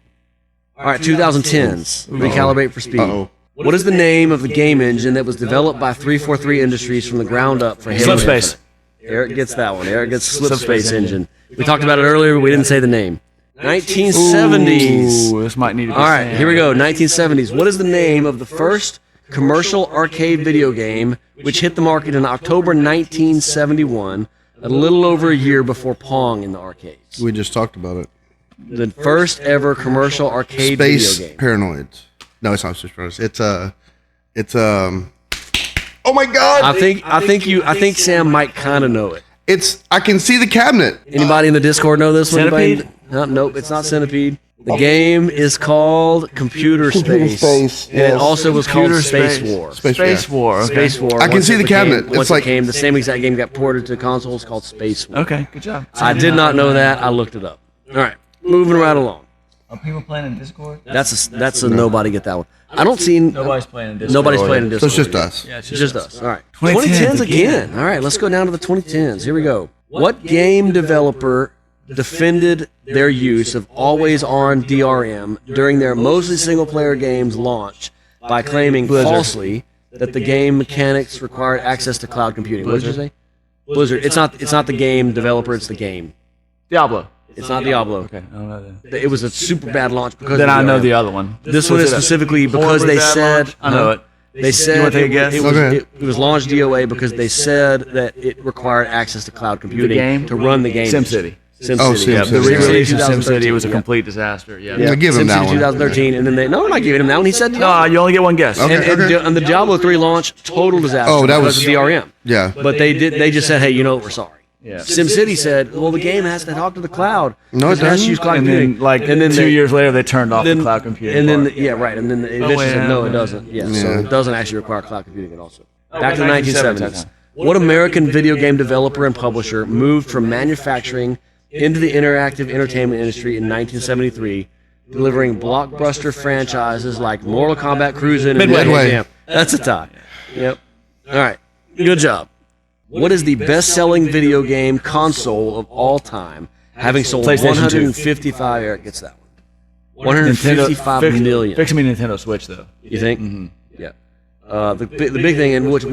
All right, 2010s. Recalibrate for speed. Uh-oh. What is the name of the game engine that was developed by 343 Industries from the ground up for Halo Slipspace. Infinite? Eric gets that one. Eric gets Slipspace engine. We talked about it earlier, but we didn't say the name. 1970s. Ooh, this might need to be. All right, here we go. 1970s. What is the name of the first commercial arcade video game which hit the market in October 1971, a little over a year before Pong in the arcades? We just talked about it. The first ever commercial arcade Space video game. Paranoids. No, it's not Space Paranoids. It's Oh my God! I think Sam might kind of know it. I can see the cabinet. Anybody in the Discord know this one? Centipede? Nope, it's not Centipede. The game is called Computer Space. Space, And it yes. also was called Computer Space Space. War. Space War. Okay. Space War. I can Once see it the became- cabinet. Once It's it like- came, the same exact game got ported to consoles called Space War. Okay. Good job. I did not know that. I looked it up. All right, moving right along. Are people playing in Discord? That's a nobody get that one. I don't see Nobody's playing in Discord. nobody's playing in So Discord. it's just us. Yeah, It's just us. All right. 2010s 2010s again. All right, let's go down to the 2010s. Here we go. What game developer defended their use of always-on DRM during their mostly single-player games launch by claiming falsely that the game mechanics required access to cloud computing? What did you say? Blizzard. It's not the game developer. It's the game. Diablo. It's not Diablo. Okay. I don't know that. It was a super bad launch because Then of I know DRM. the other one. This one is specifically because they said I know it. They said You wanna take a guess? It was, Okay. it was launched DOA because they said that it required access to cloud computing game? to run the game. SimCity. SimCity. Oh, Yeah, SimCity. the Yeah. re-release of SimCity was a yeah. complete disaster. Yeah. Yeah, give him that SimCity one. 2013, and then no, I'm not giving him that one. He said No, you only get one guess. Okay. and the Diablo 3 launch, total disaster. Oh, that because was- of DRM. Yeah. But they just said, hey, you know what, we're sorry. Yeah. SimCity said, well, the game has to talk to the cloud. No, it has to doesn't. use cloud And computing. then, 2 years later, they turned off the then- cloud computing. And then, part. yeah, right. And then it eventually said, no, it doesn't. Yeah, so Yeah. it doesn't actually require cloud computing at all. So back to the 1970s. 1970s. What American video game developer and publisher moved from manufacturing into the interactive entertainment industry in 1973, delivering blockbuster franchises like Mortal Kombat Cruisin' and Midway. Jam? That's a tie. Yep. All right. Good job. What is the best-selling video game console of all time, having sold PlayStation 155? Eric gets that one. 155 million. Fix me Nintendo Switch though. You think? Mm-hmm. Yeah. The big thing, and what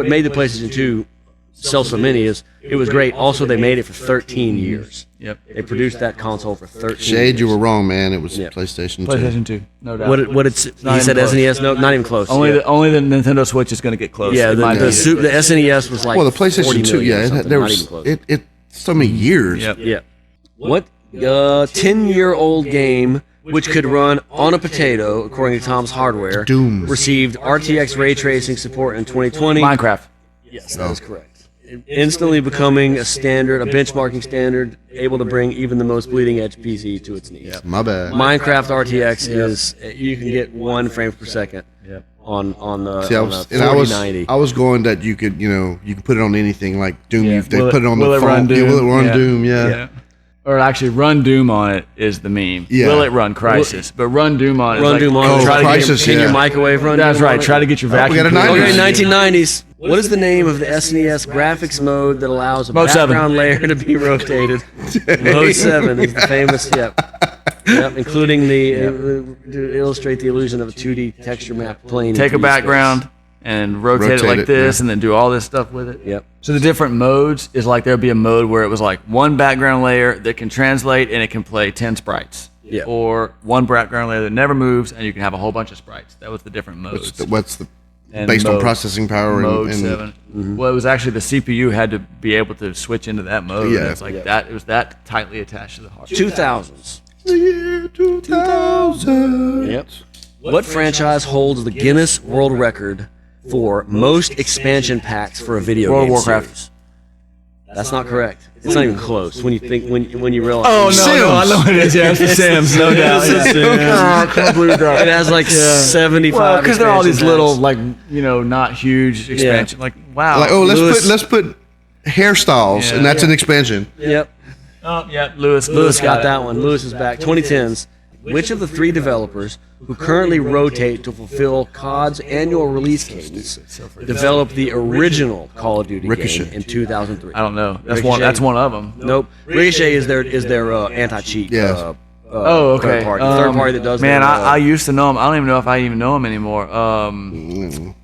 made the PlayStation 2 sell so many is it was great. Also, they made it for 13 years. Yep. They produced that console for 13 Shade, years. you were wrong, man. It was PlayStation 2. PlayStation 2, no doubt. What he said close. SNES? No, not even close. Only the Nintendo Switch is going to get close. Yeah, It the might be. SNES was like Well, the PlayStation 40 2, million or yeah, something, there not was even close. it so many years. Yep. Yeah. What 10-year-old game which could run on a potato, according to Tom's Hardware, Doom. received RTX ray tracing support in 2020? Minecraft. Yes, that is correct. Instantly becoming a standard, a benchmarking standard, able to bring even the most bleeding edge PC to its knees. My bad. Minecraft RTX is you can get 1 frame per second on the See, I on was, a and I was 4090. I was going that you could put it on anything like Doom. Yeah. They Will put it on will the it phone. run Doom? Yeah, will it run Yeah. Doom? Yeah. Yeah. Or actually, Run Doom on it is the meme. Yeah. Will it run Crisis? But Run Doom on it is Run like, Doom on Oh, it. Try to Crisis, get your, yeah. microwave run. That's Doom right. on it. Try to get your we vacuum. got a cleaner. 90s. Okay, 1990s. What is the name of the SNES graphics mode that allows a Mode 7. background layer to be rotated? Mode 7 is the famous, Yep, including to illustrate the illusion of a 2D texture map plane. Take in a 3D background space. and rotate it Rotate like it, this, yeah. and then do all this stuff with it. Yep. So the different modes is like there'll be a mode where it was like one background layer that can translate and it can play 10 sprites. Yeah. Or one background layer that never moves and you can have a whole bunch of sprites. That was the different modes. What's the And based on mode- processing power Mode and 7. Well, it was actually the CPU had to be able to switch into that mode. Yeah. And it's like that. It was that tightly attached to the hardware. 2000s. the year 2000. Yep. What franchise holds the Guinness World Record for most expansion packs for a video World of game Warcraft. series? That's not correct. It's not even close. When you think when you realize. Oh, no, Sims. no, I know what it is. Yeah, it's the Sims, no doubt. It has like 75. Well, because they're all these expansion little, packs. like, not huge expansion. Like, wow. Like, Lewis- let's put hairstyles, Yeah. and that's an expansion. Yep. Oh, yeah, Lewis Lewis got it. that one. Lewis is back. 2010s. Which of the 3 developers who currently rotate to fulfill COD's annual release cadence developed the original Call of Duty Ricochet. game in 2003? I don't know. That's Ricochet. one. That's one of them. Nope. Ricochet is their anti-cheat. Yeah. Oh, okay. Third party. Third party that does. Man, their, I used to know him. I don't even know if I even know him anymore.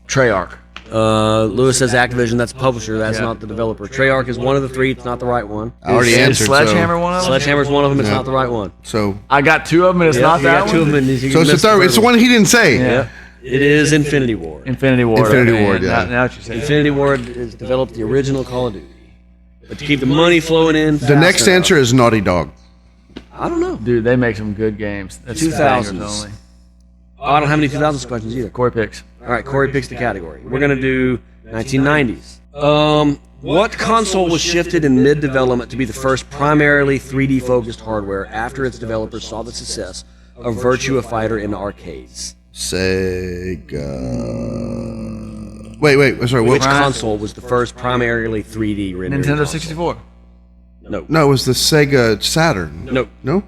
Treyarch. Lewis says Activision. That's a publisher. That's Yeah. not the developer. Treyarch is one of the 3. It's not the right one. I already Is answered. Sledgehammer one of them? Sledgehammer's one of them. It's Yeah. not the right one. So I got 2 of them, and it's Yep, not you that got 2 one. of them. And you so it's the missed third. It's the one he didn't say. Yeah. It is Infinity Ward. Infinity Ward. Infinity okay. Ward, yeah. Now what you say. Infinity Ward has developed the original Call of Duty. But to keep the money flowing in, The next answer is Naughty Dog. I don't know. Dude, they make some good games. That's 2000s. bangers only. Oh, I don't have any 2000s questions either. Corey picks. All right, Corey picks the category. We're gonna do 1990s. What console was shifted in mid-development to be the first primarily 3D focused hardware after its developers saw the success of Virtua Fighter in arcades? Sega. Wait. Sorry. Which What? console was the first primarily 3D rendering Nintendo console? 64. No. No, it was the Sega Saturn. Nope. No.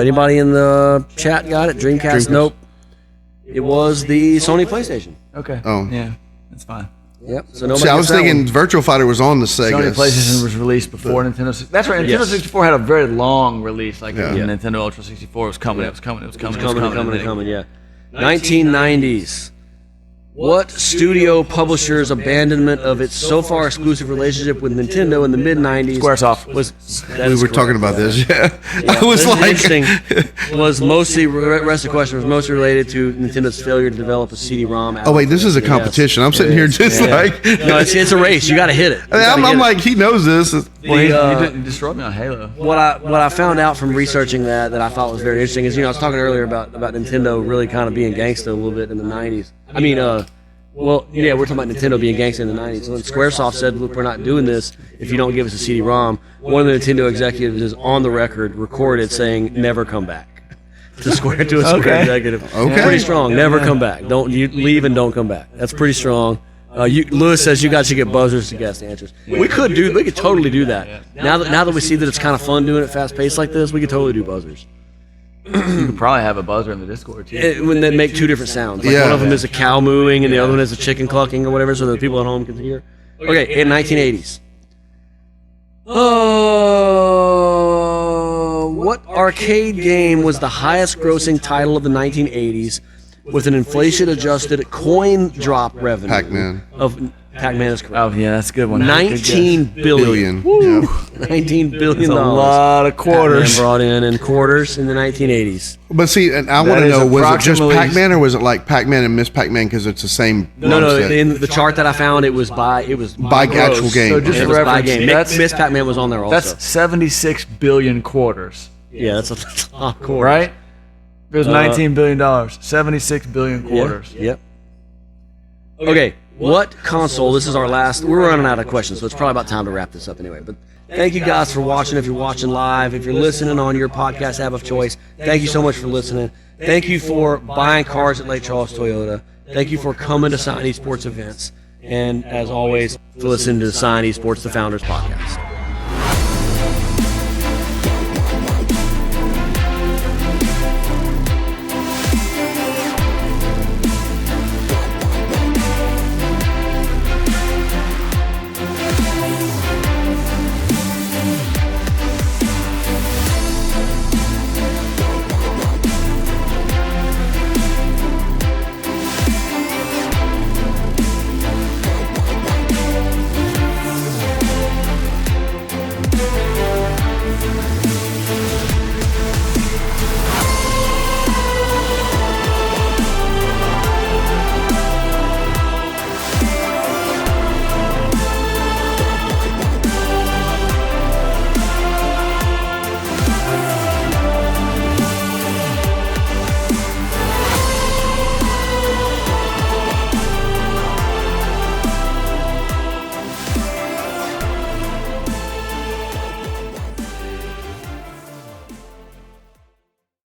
Anybody in the chat got it? Dreamcast? Dreamcast. Nope. It was the Sony PlayStation. Okay. Oh. Yeah, that's fine. Yep. So nobody See, I gets was that thinking one. Virtual Fighter was on the Sega. Sony PlayStation was released before Nintendo. That's right. Nintendo Yes. 64 had a very long release. Like Yeah. when Nintendo Ultra 64 was coming. It was coming. It was coming. Coming, yeah. 1990s. What studio publisher's abandonment of its so far exclusive relationship with Nintendo in the mid-90s Squaresoft. was... that We is were correct. talking about this. Yeah. I was This is like, interesting. Was mostly, rest of the question was mostly related to Nintendo's failure to develop a CD-ROM. oh wait, this is a competition. I'm sitting here just like, No, it's a race. You got to hit it. You gotta I'm hit it. like, he knows this. Well, you destroyed me on Halo. What I found out from researching that I thought was very interesting is, I was talking earlier about Nintendo really kind of being gangsta a little bit in the 90s. I mean, well, yeah, we're talking about Nintendo being gangsta in the 90s. When Squaresoft said, look, we're not doing this if you don't give us a CD-ROM, one of the Nintendo executives is on the record, recorded, saying, never come back. To a Square Okay. executive. Okay. Pretty strong. Never come back. Don't you leave and don't come back. That's pretty strong. Lewis says you guys should get buzzers to guess the answers. We could totally do that. Now that we see that it's kind of fun doing it fast paced like this, we could totally do buzzers. You could probably have a buzzer in the Discord too. When they make two different sounds. Like Yeah. one of them is a cow mooing and the other one is a chicken clucking or whatever, so the people at home can hear. Okay, in 1980s. What arcade game was the highest grossing title of the 1980s with an inflation-adjusted coin drop revenue? Pac-Man. Pac-Man is correct. Oh yeah, that's a good one. 19 billion. Billion. Yeah. $19 billion. That's a lot of quarters. Pac-Man brought in quarters in the 1980s. But see, and I want to is know, was it just approximately- Pac-Man or was it like Pac-Man and Miss Pac-Man because it's the same? No, set? in the chart that I found, it was by By actual game. So just it for was by reference, game. that's- Miss Pac-Man was on there also. That's 76 billion quarters, yeah, that's a lot of quarters. right? It was $19 billion, 76 billion quarters. Yep. Okay, what console? This is our last. We're running out of questions, so it's probably about time to wrap this up anyway. But thank you guys for watching. If you're watching live, if you're listening on your podcast app of choice, thank you so much for listening. Thank you for buying cars at Lake Charles Toyota. Thank you for coming to Sign Esports events. And as always, for listening to the Sign Esports, the Founders Podcast.